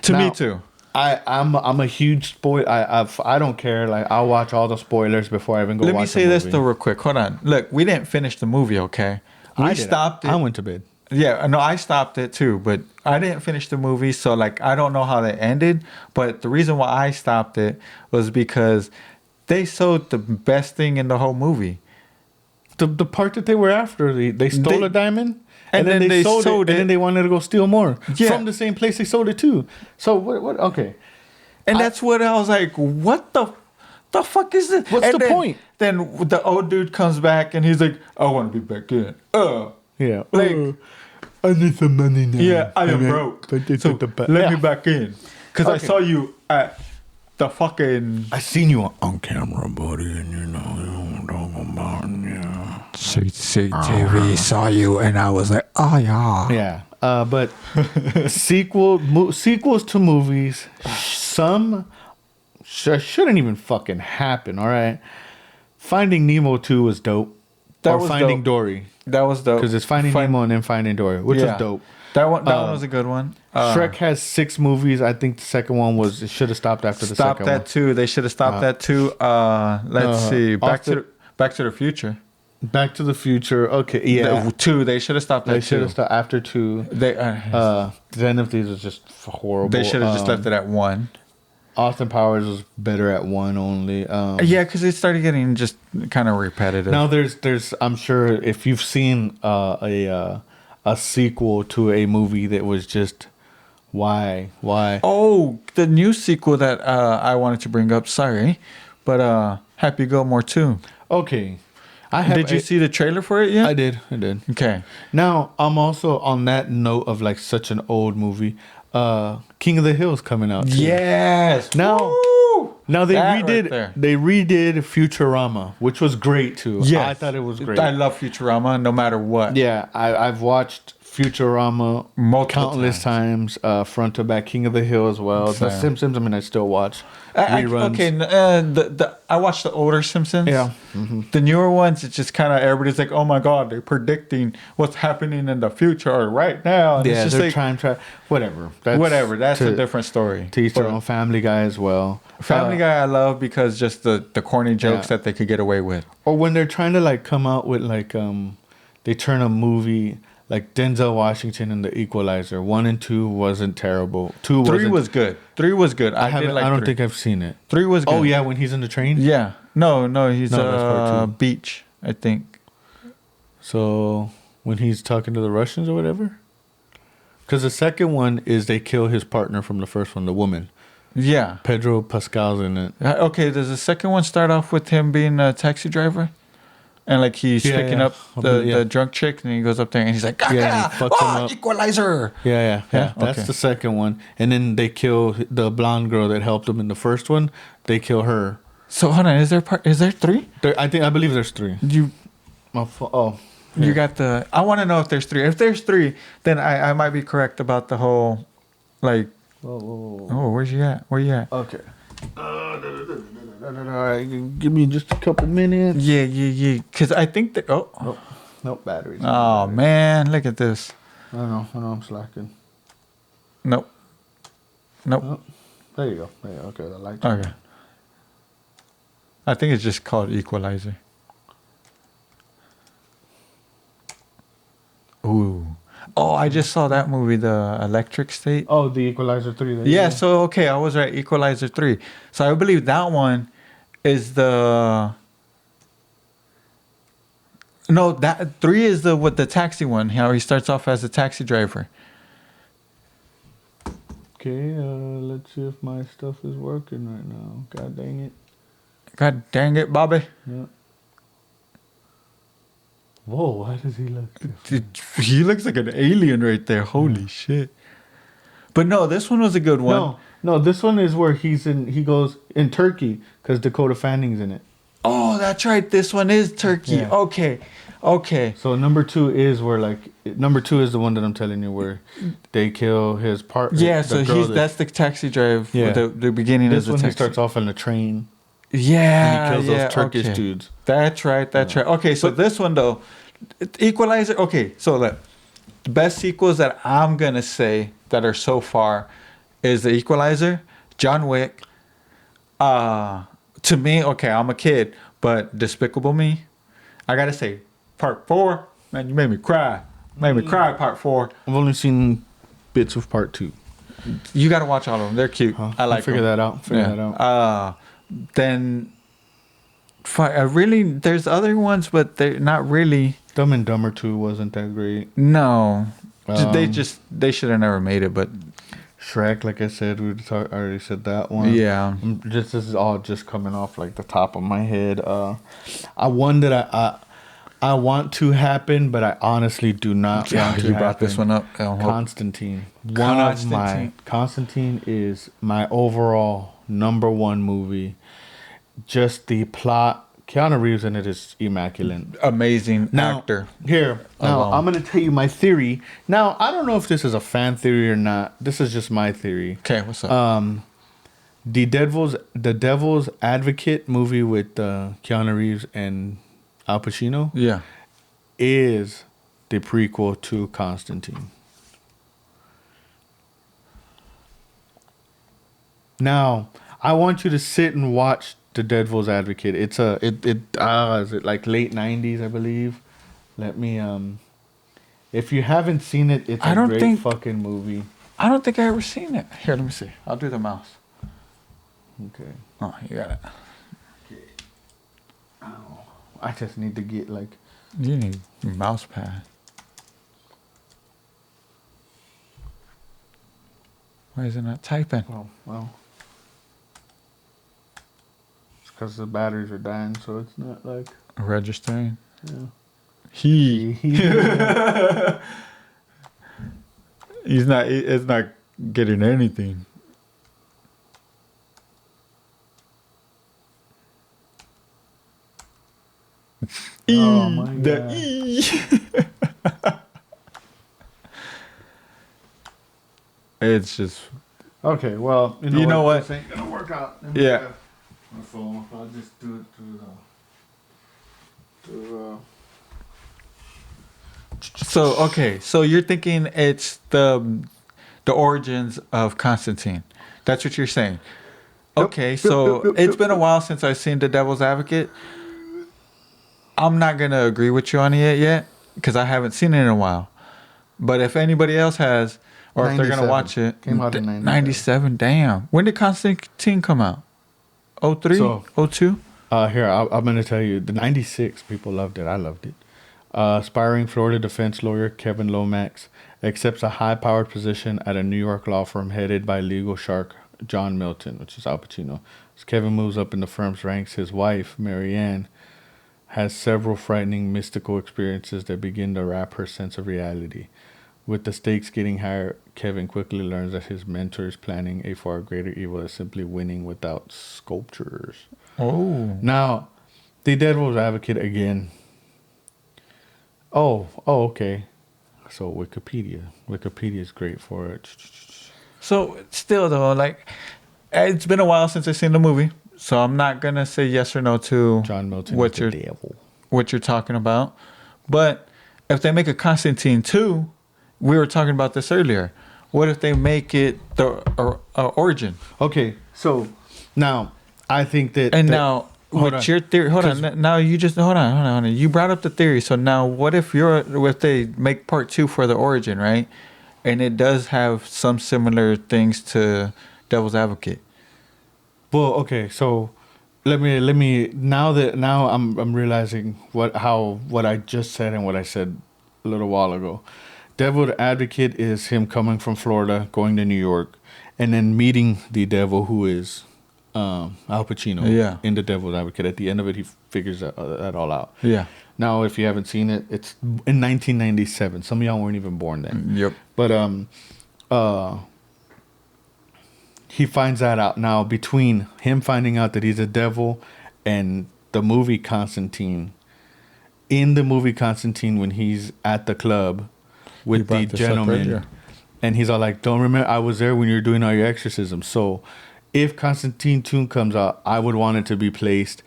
[SPEAKER 2] To me
[SPEAKER 1] Now,
[SPEAKER 2] too.
[SPEAKER 1] I'm a huge spoil. I don't care. Like I'll watch all the spoilers before I even go.
[SPEAKER 2] Let
[SPEAKER 1] watch
[SPEAKER 2] me say
[SPEAKER 1] the
[SPEAKER 2] this
[SPEAKER 1] movie.
[SPEAKER 2] though, real quick. Hold on. Look, we didn't finish the movie. Okay, we stopped it.
[SPEAKER 1] I went to bed.
[SPEAKER 2] Yeah, no, I stopped it too, but I didn't finish the movie, so like I don't know how they ended. But the reason why I stopped it was because they sold the best thing in the whole movie.
[SPEAKER 1] The part that they were after, they stole a diamond.
[SPEAKER 2] And then they sold it.
[SPEAKER 1] and then they wanted to go steal more
[SPEAKER 2] Yeah.
[SPEAKER 1] from the same place they sold it to. So what? Okay,
[SPEAKER 2] And that's what I was like, what the fuck is this?
[SPEAKER 1] What's
[SPEAKER 2] And
[SPEAKER 1] the
[SPEAKER 2] then-
[SPEAKER 1] point?
[SPEAKER 2] Then the old dude comes back and he's like, I want to be back in.
[SPEAKER 1] yeah,
[SPEAKER 2] Like,
[SPEAKER 1] I need some money now.
[SPEAKER 2] yeah, I am broke. So let me back in. Because I
[SPEAKER 1] Okay.
[SPEAKER 2] saw you at the fucking
[SPEAKER 1] I seen you on camera, buddy, and you don't talk about
[SPEAKER 2] CCTV saw you and I was like, oh yeah.
[SPEAKER 1] yeah. But sequels to movies, some shouldn't even fucking happen. All right, Finding Nemo 2 was dope.
[SPEAKER 2] That was
[SPEAKER 1] Finding
[SPEAKER 2] dope.
[SPEAKER 1] Dory,
[SPEAKER 2] That was dope.
[SPEAKER 1] because it's Finding Nemo and then Finding Dory, which
[SPEAKER 2] Yeah.
[SPEAKER 1] is dope.
[SPEAKER 2] That one was a good one.
[SPEAKER 1] Shrek has 6 movies. I think the second one it should have stopped after the
[SPEAKER 2] Stop
[SPEAKER 1] second
[SPEAKER 2] that
[SPEAKER 1] one.
[SPEAKER 2] too. They should have stopped that too. Let's see. Back
[SPEAKER 1] also-
[SPEAKER 2] to the Future.
[SPEAKER 1] Back to the Future. Okay, yeah.
[SPEAKER 2] The 2. They should have stopped that
[SPEAKER 1] They should
[SPEAKER 2] too.
[SPEAKER 1] have stopped after 2.
[SPEAKER 2] They
[SPEAKER 1] Den of Thieves was just horrible.
[SPEAKER 2] they should have just left it at 1.
[SPEAKER 1] Austin Powers was better at 1 only.
[SPEAKER 2] Yeah, because it started getting just kind of repetitive.
[SPEAKER 1] Now there's I'm sure if you've seen a sequel to a movie that was just why
[SPEAKER 2] Oh, the new sequel that I wanted to bring up. Sorry, but Happy Gilmore 2.
[SPEAKER 1] okay.
[SPEAKER 2] Did you see the trailer for it yet?
[SPEAKER 1] I did.
[SPEAKER 2] Okay.
[SPEAKER 1] Now I'm also on that note of like such an old movie. King of the Hill's coming out too.
[SPEAKER 2] Yes.
[SPEAKER 1] Now-
[SPEAKER 2] Woo!
[SPEAKER 1] Now they
[SPEAKER 2] That right
[SPEAKER 1] redid
[SPEAKER 2] there.
[SPEAKER 1] they redid Futurama, which was great too.
[SPEAKER 2] Yes.
[SPEAKER 1] I thought it was great.
[SPEAKER 2] I love Futurama no matter what.
[SPEAKER 1] Yeah, I've watched Futurama,
[SPEAKER 2] Multiple
[SPEAKER 1] countless times. Front to back, King of the Hill as well. The
[SPEAKER 2] Same.
[SPEAKER 1] Simpsons. I mean, I still watch reruns.
[SPEAKER 2] I watched the older Simpsons.
[SPEAKER 1] Yeah.
[SPEAKER 2] The newer ones, it's just kind of everybody's like, oh my god, they're predicting what's happening in the future or right now. And
[SPEAKER 1] Yeah,
[SPEAKER 2] it's just
[SPEAKER 1] they're
[SPEAKER 2] like,
[SPEAKER 1] trying. Whatever.
[SPEAKER 2] whatever. That's a different story.
[SPEAKER 1] To each their
[SPEAKER 2] But
[SPEAKER 1] own. Family Guy as well.
[SPEAKER 2] Family Guy, I love because just the corny jokes that they could get away with.
[SPEAKER 1] Or when they're trying to like come out with like they turn a movie like Denzel Washington and The Equalizer. 1 and 2 wasn't terrible. 2
[SPEAKER 2] 3
[SPEAKER 1] wasn't.
[SPEAKER 2] was good. 3 was good.
[SPEAKER 1] I
[SPEAKER 2] did
[SPEAKER 1] haven't.
[SPEAKER 2] like
[SPEAKER 1] I don't
[SPEAKER 2] 3.
[SPEAKER 1] think I've seen it.
[SPEAKER 2] 3 was good.
[SPEAKER 1] Oh yeah, when he's in the train.
[SPEAKER 2] Yeah. No, he's
[SPEAKER 1] No, that's part 2.
[SPEAKER 2] beach, I think.
[SPEAKER 1] So when he's talking to the Russians or whatever. Because the second one is they kill his partner from the first one, the woman.
[SPEAKER 2] Yeah.
[SPEAKER 1] Pedro Pascal's in it.
[SPEAKER 2] Okay, does the second one start off with him being a taxi driver? And like he's picking up the drunk chick, and he goes up there and he's like,
[SPEAKER 1] and he fucks him up.
[SPEAKER 2] Equalizer.
[SPEAKER 1] Yeah. That's
[SPEAKER 2] okay.
[SPEAKER 1] the second one. And then they kill the blonde girl that helped him in the first one. They kill her.
[SPEAKER 2] So hold on, is there 3?
[SPEAKER 1] I believe there's 3.
[SPEAKER 2] You got the. I want to know if there's 3. If there's 3, then I might be correct about the whole, like.
[SPEAKER 1] Whoa.
[SPEAKER 2] Oh, where's you at? Where you at?
[SPEAKER 1] Okay. Give me just a couple minutes.
[SPEAKER 2] Yeah. Because I think that.
[SPEAKER 1] Nope, batteries.
[SPEAKER 2] Oh man, look at this.
[SPEAKER 1] I know, I'm slacking.
[SPEAKER 2] Nope.
[SPEAKER 1] Oh, there you go. Yeah, okay, the light.
[SPEAKER 2] Okay. I think it's just called Equalizer. Ooh. Oh, I just saw that movie, The Electric State.
[SPEAKER 1] Oh, The Equalizer 3.
[SPEAKER 2] Yeah, so okay, I was right. Equalizer 3. So I believe that one is the. No, that 3 is with the taxi one. How he starts off as a taxi driver.
[SPEAKER 1] Okay, let's see if my stuff is working right now. God dang it.
[SPEAKER 2] God dang it, Bobby.
[SPEAKER 1] Yeah. Whoa, why does he look different?
[SPEAKER 2] He looks like an alien right there. Holy shit. But no, this one was a good one.
[SPEAKER 1] No, this one is where he goes in Turkey because Dakota Fanning's in it.
[SPEAKER 2] Oh, that's right. This one is Turkey.
[SPEAKER 1] Yeah.
[SPEAKER 2] Okay.
[SPEAKER 1] So number 2 is number 2 is the one that I'm telling you where they kill his partner.
[SPEAKER 2] Yeah, so that's the taxi drive.
[SPEAKER 1] Yeah.
[SPEAKER 2] The beginning
[SPEAKER 1] this
[SPEAKER 2] of the
[SPEAKER 1] one
[SPEAKER 2] taxi.
[SPEAKER 1] He starts off on a train.
[SPEAKER 2] Yeah.
[SPEAKER 1] And he kills those Turkish dudes.
[SPEAKER 2] That's right. Okay, so this one though, Equalizer. Okay, so the best sequels that I'm gonna say that are so far is the Equalizer, John Wick. To me, okay, I'm a kid, but Despicable Me, I gotta say, Part 4, man, you made me cry. Part 4.
[SPEAKER 1] I've only seen bits of Part 2.
[SPEAKER 2] You gotta watch all of them. They're cute. I like
[SPEAKER 1] figure
[SPEAKER 2] them.
[SPEAKER 1] that out.
[SPEAKER 2] Then, really, there's other ones, but they're not really.
[SPEAKER 1] Dumb and Dumber 2 wasn't that great.
[SPEAKER 2] No, they should have never made it. But
[SPEAKER 1] Shrek, like I said, I already said that one.
[SPEAKER 2] Yeah.
[SPEAKER 1] This is all just coming off like the top of my head. One that I want to happen, but I honestly do not want to.
[SPEAKER 2] You brought this one up.
[SPEAKER 1] Constantine. Constantine is my overall number 1 movie. Just the plot. Keanu Reeves in it is immaculate.
[SPEAKER 2] Amazing actor.
[SPEAKER 1] Now, I'm going to tell you my theory. Now, I don't know if this is a fan theory or not. This is just my theory.
[SPEAKER 2] Okay, what's up?
[SPEAKER 1] The Devil's Advocate movie with Keanu Reeves and Al Pacino is the prequel to Constantine. Now, I want you to sit and watch The Devil's Advocate. Is it like late 90s, I believe? Let me if you haven't seen it, it's a great fucking movie.
[SPEAKER 2] I don't think I ever seen it. Here, let me see. I'll do the mouse.
[SPEAKER 1] Okay.
[SPEAKER 2] Oh, you got it.
[SPEAKER 1] Okay. Oh, I just need to get like.
[SPEAKER 2] You need a mouse pad. Why is it not typing?
[SPEAKER 1] Oh, well. It's because the batteries are dying, so it's not like.
[SPEAKER 2] Registering?
[SPEAKER 1] Yeah.
[SPEAKER 2] It's not getting anything.
[SPEAKER 1] Oh my God.
[SPEAKER 2] it's just
[SPEAKER 1] Okay, well,
[SPEAKER 2] You know what?
[SPEAKER 1] This ain't gonna work out. Let me
[SPEAKER 2] Yeah.
[SPEAKER 1] grab my phone. I'll just do it through
[SPEAKER 2] so okay. So you're thinking it's the origins of Constantine. That's what you're saying. Okay, so it's been a while since I've seen The Devil's Advocate. I'm not gonna agree with you on it yet because I haven't seen it in a while. But if anybody else has, or if they're gonna
[SPEAKER 1] 97.
[SPEAKER 2] watch it,
[SPEAKER 1] Came out in 97.
[SPEAKER 2] 97. Damn. When did Constantine come out? 03?
[SPEAKER 1] So-
[SPEAKER 2] 02?
[SPEAKER 1] Here, I'm going to tell you. The 96, people loved it. I loved it. Aspiring Florida defense lawyer Kevin Lomax accepts a high-powered position at a New York law firm headed by legal shark John Milton, which is Al Pacino. As Kevin moves up in the firm's ranks, his wife, Marianne, has several frightening mystical experiences that begin to wrap her sense of reality. With the stakes getting higher, Kevin quickly learns that his mentor is planning a far greater evil than simply winning without sculptures.
[SPEAKER 2] Oh.
[SPEAKER 1] Now, the Devil's Advocate again. Okay. So Wikipedia. Wikipedia is great for it.
[SPEAKER 2] So still though, like it's been a while since I've seen the movie, so I'm not gonna say yes or no to
[SPEAKER 1] John Milton
[SPEAKER 2] what
[SPEAKER 1] is
[SPEAKER 2] you're
[SPEAKER 1] the devil.
[SPEAKER 2] what you're talking about. But if they make a Constantine 2, we were talking about this earlier. What if they make it the origin?
[SPEAKER 1] Okay, so now I think that.
[SPEAKER 2] And now,
[SPEAKER 1] hold
[SPEAKER 2] what's
[SPEAKER 1] on.
[SPEAKER 2] your theory? Hold on. Now you just hold on. You brought up the theory. So now, what if they make part 2 for the origin, right? And it does have some similar things to Devil's Advocate.
[SPEAKER 1] Well, okay, so let me now I'm realizing what I just said and what I said a little while ago. Devil's Advocate is him coming from Florida, going to New York, and then meeting the devil who is Al Pacino.
[SPEAKER 2] Yeah.
[SPEAKER 1] In the Devil's Advocate. At the end of it, he figures that all out.
[SPEAKER 2] Yeah.
[SPEAKER 1] Now, if you haven't seen it, it's in 1997. Some of y'all weren't even born then.
[SPEAKER 2] Yep.
[SPEAKER 1] But he finds that out. Now, between him finding out that he's a devil and the movie Constantine, in the movie Constantine, when he's at the club with the gentleman, and he's all like, don't remember, I was there when you're doing all your exorcisms. So if Constantine 2 comes out, I would want it to be placed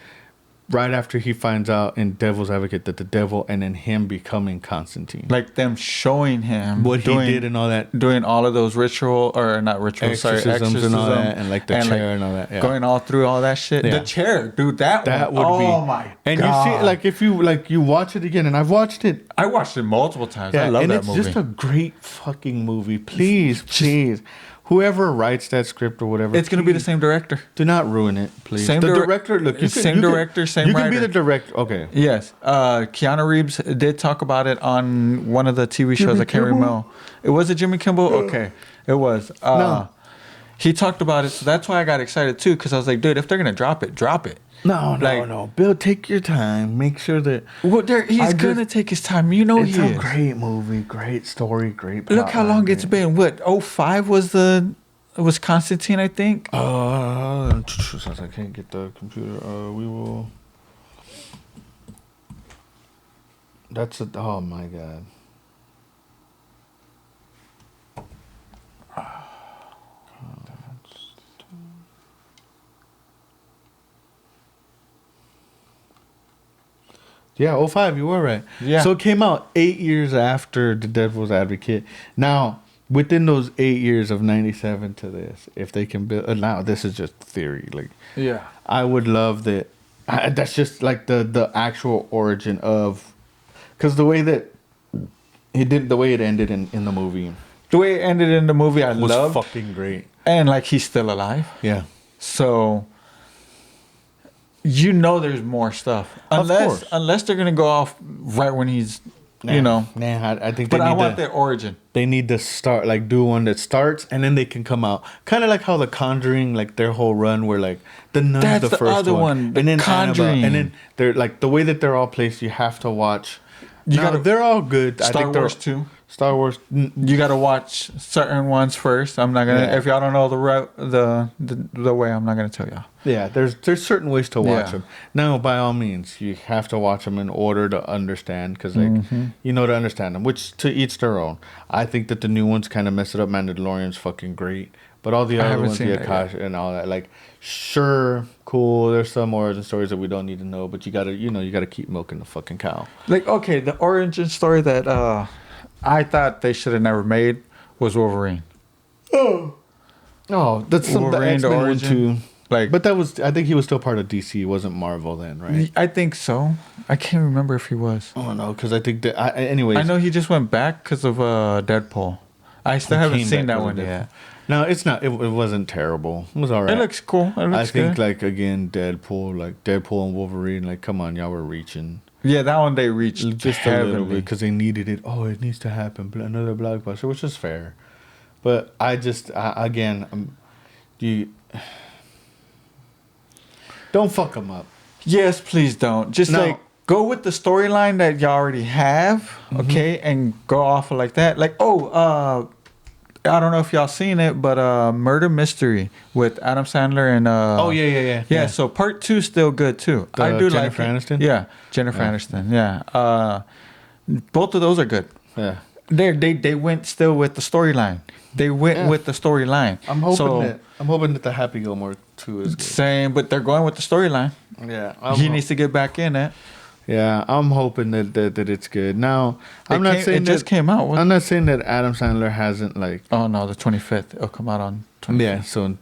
[SPEAKER 1] right after he finds out in Devil's Advocate that the devil and then him becoming Constantine.
[SPEAKER 2] Like them showing him
[SPEAKER 1] What he did and all that.
[SPEAKER 2] doing all of those exorcisms
[SPEAKER 1] Exorcisms and all that, and like the chair and all that. Yeah.
[SPEAKER 2] Going all through all that shit.
[SPEAKER 1] Yeah.
[SPEAKER 2] The chair, dude, that
[SPEAKER 1] would
[SPEAKER 2] one.
[SPEAKER 1] be.
[SPEAKER 2] Oh my
[SPEAKER 1] and
[SPEAKER 2] god!
[SPEAKER 1] you see, like if you watch it again, and I've watched it.
[SPEAKER 2] I watched it multiple times.
[SPEAKER 1] Yeah,
[SPEAKER 2] I love
[SPEAKER 1] and
[SPEAKER 2] that
[SPEAKER 1] it's
[SPEAKER 2] movie.
[SPEAKER 1] just a great fucking movie. Please, please, whoever writes that script or whatever,
[SPEAKER 2] It's gonna be the same director.
[SPEAKER 1] Do not ruin it, please.
[SPEAKER 2] Same
[SPEAKER 1] the
[SPEAKER 2] dir-
[SPEAKER 1] director, look,
[SPEAKER 2] same director, same
[SPEAKER 1] You can be
[SPEAKER 2] writer.
[SPEAKER 1] the director. Okay.
[SPEAKER 2] Yes, Keanu Reeves did talk about it on one of the TV shows. I can't remember. It was it Jimmy Kimmel? Okay, it was.
[SPEAKER 1] No.
[SPEAKER 2] He talked about it, so that's why I got excited too. Because I was like, dude, if they're gonna drop it, drop it.
[SPEAKER 1] No. Bill, take your time. Make sure that.
[SPEAKER 2] Well, he's gonna take his time. You know
[SPEAKER 1] It's
[SPEAKER 2] he
[SPEAKER 1] a
[SPEAKER 2] is.
[SPEAKER 1] great movie, great story, great.
[SPEAKER 2] Look how long it's been. What? 05 was Constantine, I think.
[SPEAKER 1] Since I can't get the computer, we will. Oh my god. Yeah, '05, you were right.
[SPEAKER 2] Yeah.
[SPEAKER 1] So it came out 8 years after The Devil's Advocate. Now, within those 8 years of 97 to this, if they can build... now, this is just theory. Like,
[SPEAKER 2] Yeah.
[SPEAKER 1] I would love that... that's just like the actual origin of... Because the way that... the way it ended in the movie...
[SPEAKER 2] The way it ended in the movie, I
[SPEAKER 1] was
[SPEAKER 2] loved.
[SPEAKER 1] fucking great.
[SPEAKER 2] And like he's still alive.
[SPEAKER 1] Yeah.
[SPEAKER 2] So you know there's more stuff.
[SPEAKER 1] course.
[SPEAKER 2] Unless they're gonna go off right when he's
[SPEAKER 1] Nah,
[SPEAKER 2] you know.
[SPEAKER 1] Nah, I think they
[SPEAKER 2] But
[SPEAKER 1] need
[SPEAKER 2] I want
[SPEAKER 1] to...
[SPEAKER 2] their origin.
[SPEAKER 1] They need to start, like, do one that starts, and then they can come out. Kind of like how The Conjuring, like, their whole run, where, like, the Nun's
[SPEAKER 2] That's
[SPEAKER 1] the
[SPEAKER 2] the
[SPEAKER 1] first
[SPEAKER 2] other one, The
[SPEAKER 1] and then
[SPEAKER 2] Conjuring.
[SPEAKER 1] Annabelle, and then they're, like, the way that they're all placed, you have to watch.
[SPEAKER 2] You
[SPEAKER 1] Now,
[SPEAKER 2] gotta-
[SPEAKER 1] they're all good. I
[SPEAKER 2] Star
[SPEAKER 1] think they're-
[SPEAKER 2] Wars 2.
[SPEAKER 1] Star Wars.
[SPEAKER 2] You got to watch certain ones first. I'm not gonna.
[SPEAKER 1] Yeah.
[SPEAKER 2] If y'all don't know the way, I'm not gonna tell y'all.
[SPEAKER 1] Yeah, there's certain ways to watch
[SPEAKER 2] Yeah.
[SPEAKER 1] them. Now, by all means, you have to watch them in order to understand, because like to understand them. Which to each their own. I think that the new ones kind of mess it up. Mandalorian's fucking great, but all the
[SPEAKER 2] I
[SPEAKER 1] other
[SPEAKER 2] haven't
[SPEAKER 1] ones,
[SPEAKER 2] seen
[SPEAKER 1] the
[SPEAKER 2] that
[SPEAKER 1] Akash and all that, like sure, cool. There's some origin stories that we don't need to know, but you gotta keep milking the fucking cow.
[SPEAKER 2] Like, okay, the origin story that I thought they should have never made was Wolverine.
[SPEAKER 1] Oh, that's some the
[SPEAKER 2] Wolverine, the
[SPEAKER 1] X-Men one
[SPEAKER 2] origin.
[SPEAKER 1] too.
[SPEAKER 2] Like,
[SPEAKER 1] But that was, I think he was still part of DC. It wasn't Marvel then, right?
[SPEAKER 2] I think so. I can't remember if he was.
[SPEAKER 1] Oh no, because I think that. Anyways,
[SPEAKER 2] I know he just went back because of Deadpool. I still
[SPEAKER 1] He
[SPEAKER 2] haven't
[SPEAKER 1] came
[SPEAKER 2] seen
[SPEAKER 1] back
[SPEAKER 2] that
[SPEAKER 1] with
[SPEAKER 2] one
[SPEAKER 1] a
[SPEAKER 2] yet.
[SPEAKER 1] no, it's not. It wasn't terrible. It was all right.
[SPEAKER 2] It looks cool. It looks
[SPEAKER 1] I think
[SPEAKER 2] good.
[SPEAKER 1] like again, Deadpool and Wolverine. Like, come on, y'all were reaching
[SPEAKER 2] Yeah, that one they reached
[SPEAKER 1] just a little bit
[SPEAKER 2] heavily.
[SPEAKER 1] because they needed it. Oh, it needs to happen. Another blockbuster, which is fair. But you don't fuck them up.
[SPEAKER 2] Yes, please don't. Just
[SPEAKER 1] No.
[SPEAKER 2] like go with the storyline that you already have, okay, and go off of like that. Like, I don't know if y'all seen it, but Murder Mystery with Adam Sandler and yeah. So part 2 still good too.
[SPEAKER 1] The
[SPEAKER 2] I do
[SPEAKER 1] Jennifer
[SPEAKER 2] like it.
[SPEAKER 1] Aniston?
[SPEAKER 2] Yeah, Jennifer Aniston. Yeah, both of those are good.
[SPEAKER 1] Yeah,
[SPEAKER 2] They went still with the storyline. They went with the storyline.
[SPEAKER 1] I'm hoping that the Happy Gilmore 2 is good.
[SPEAKER 2] Same, but they're going with the storyline.
[SPEAKER 1] Yeah,
[SPEAKER 2] He needs to get back in it.
[SPEAKER 1] Yeah, I'm hoping that it's good. Now,
[SPEAKER 2] It just came out. What?
[SPEAKER 1] I'm not saying that Adam Sandler hasn't like.
[SPEAKER 2] Oh no, the 25th. It'll come out on 25th.
[SPEAKER 1] Yeah, so in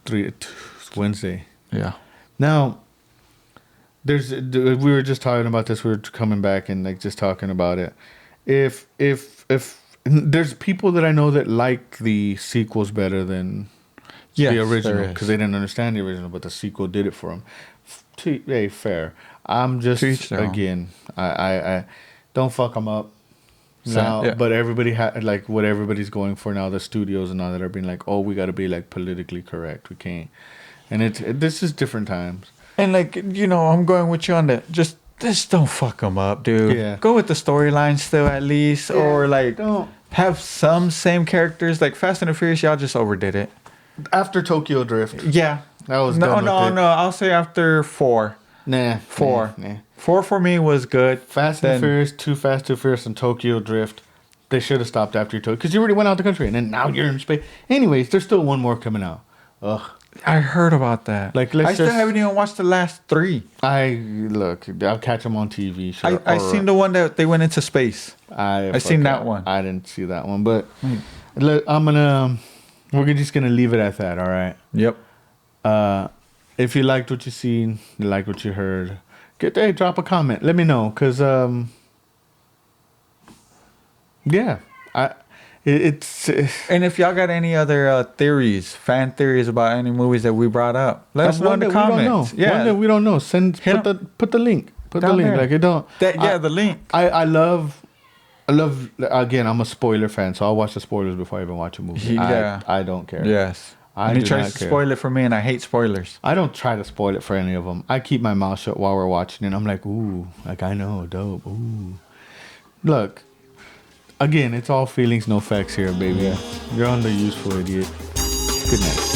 [SPEAKER 1] Wednesday.
[SPEAKER 2] Yeah.
[SPEAKER 1] Now, we were just talking about this. We were coming back and like just talking about it. If there's people that I know that like the sequels better than
[SPEAKER 2] Yes,
[SPEAKER 1] the
[SPEAKER 2] there
[SPEAKER 1] original
[SPEAKER 2] is.
[SPEAKER 1] because they didn't understand the original, but the sequel did it for them. Hey, fair. I'm just
[SPEAKER 2] To each their own.
[SPEAKER 1] again. I don't fuck them up.
[SPEAKER 2] So,
[SPEAKER 1] Now,
[SPEAKER 2] yeah.
[SPEAKER 1] but everybody like what everybody's going for now. The studios and all that are being like, oh, we got to be like politically correct. We can't. And this is different times.
[SPEAKER 2] And like, I'm going with you on that. Just don't fuck them up, dude.
[SPEAKER 1] Yeah.
[SPEAKER 2] Go with the storyline still at least, or like
[SPEAKER 1] Don't.
[SPEAKER 2] have some same characters. Like Fast and the Furious, y'all just overdid it.
[SPEAKER 1] After Tokyo Drift,
[SPEAKER 2] Yeah.
[SPEAKER 1] that was
[SPEAKER 2] No,
[SPEAKER 1] done
[SPEAKER 2] no,
[SPEAKER 1] with it.
[SPEAKER 2] no. I'll say after 4.
[SPEAKER 1] Nah,
[SPEAKER 2] 4.
[SPEAKER 1] Nah.
[SPEAKER 2] 4 for me was good.
[SPEAKER 1] Fast and
[SPEAKER 2] Then-
[SPEAKER 1] Furious, Too Fast, Too Furious, and Tokyo Drift. They should have stopped after you because you already went out the country and then now you're in space. Anyways, there's still one more coming out. Ugh.
[SPEAKER 2] I heard about that.
[SPEAKER 1] Like,
[SPEAKER 2] I still haven't even watched the last 3.
[SPEAKER 1] I'll catch them on TV. Sure.
[SPEAKER 2] I seen the one that they went into space. I seen that one.
[SPEAKER 1] I didn't see that one, but look, we're just gonna leave it at that. All right.
[SPEAKER 2] Yep.
[SPEAKER 1] If you liked what you seen, you liked what you heard, drop a comment. Let me know, cause yeah, it's
[SPEAKER 2] And if y'all got any other fan theories about any movies that we brought up, let us know in the comments.
[SPEAKER 1] Yeah, one that we don't know. Put the link. Put the
[SPEAKER 2] Down
[SPEAKER 1] link.
[SPEAKER 2] there.
[SPEAKER 1] Like it don't.
[SPEAKER 2] The link.
[SPEAKER 1] I love. Again, I'm a spoiler fan, so I'll watch the spoilers before I even watch a movie.
[SPEAKER 2] Yeah.
[SPEAKER 1] I don't care.
[SPEAKER 2] Yes.
[SPEAKER 1] I
[SPEAKER 2] And he
[SPEAKER 1] do
[SPEAKER 2] tries
[SPEAKER 1] not
[SPEAKER 2] to
[SPEAKER 1] care.
[SPEAKER 2] spoil it for me, and I hate spoilers.
[SPEAKER 1] I don't try to spoil it for any of them. I keep my mouth shut while we're watching it. I'm like, ooh, like I know, dope. Ooh. Look, again, it's all feelings, no facts here, baby.
[SPEAKER 2] Yeah.
[SPEAKER 1] You're on the useful idiot. Good night.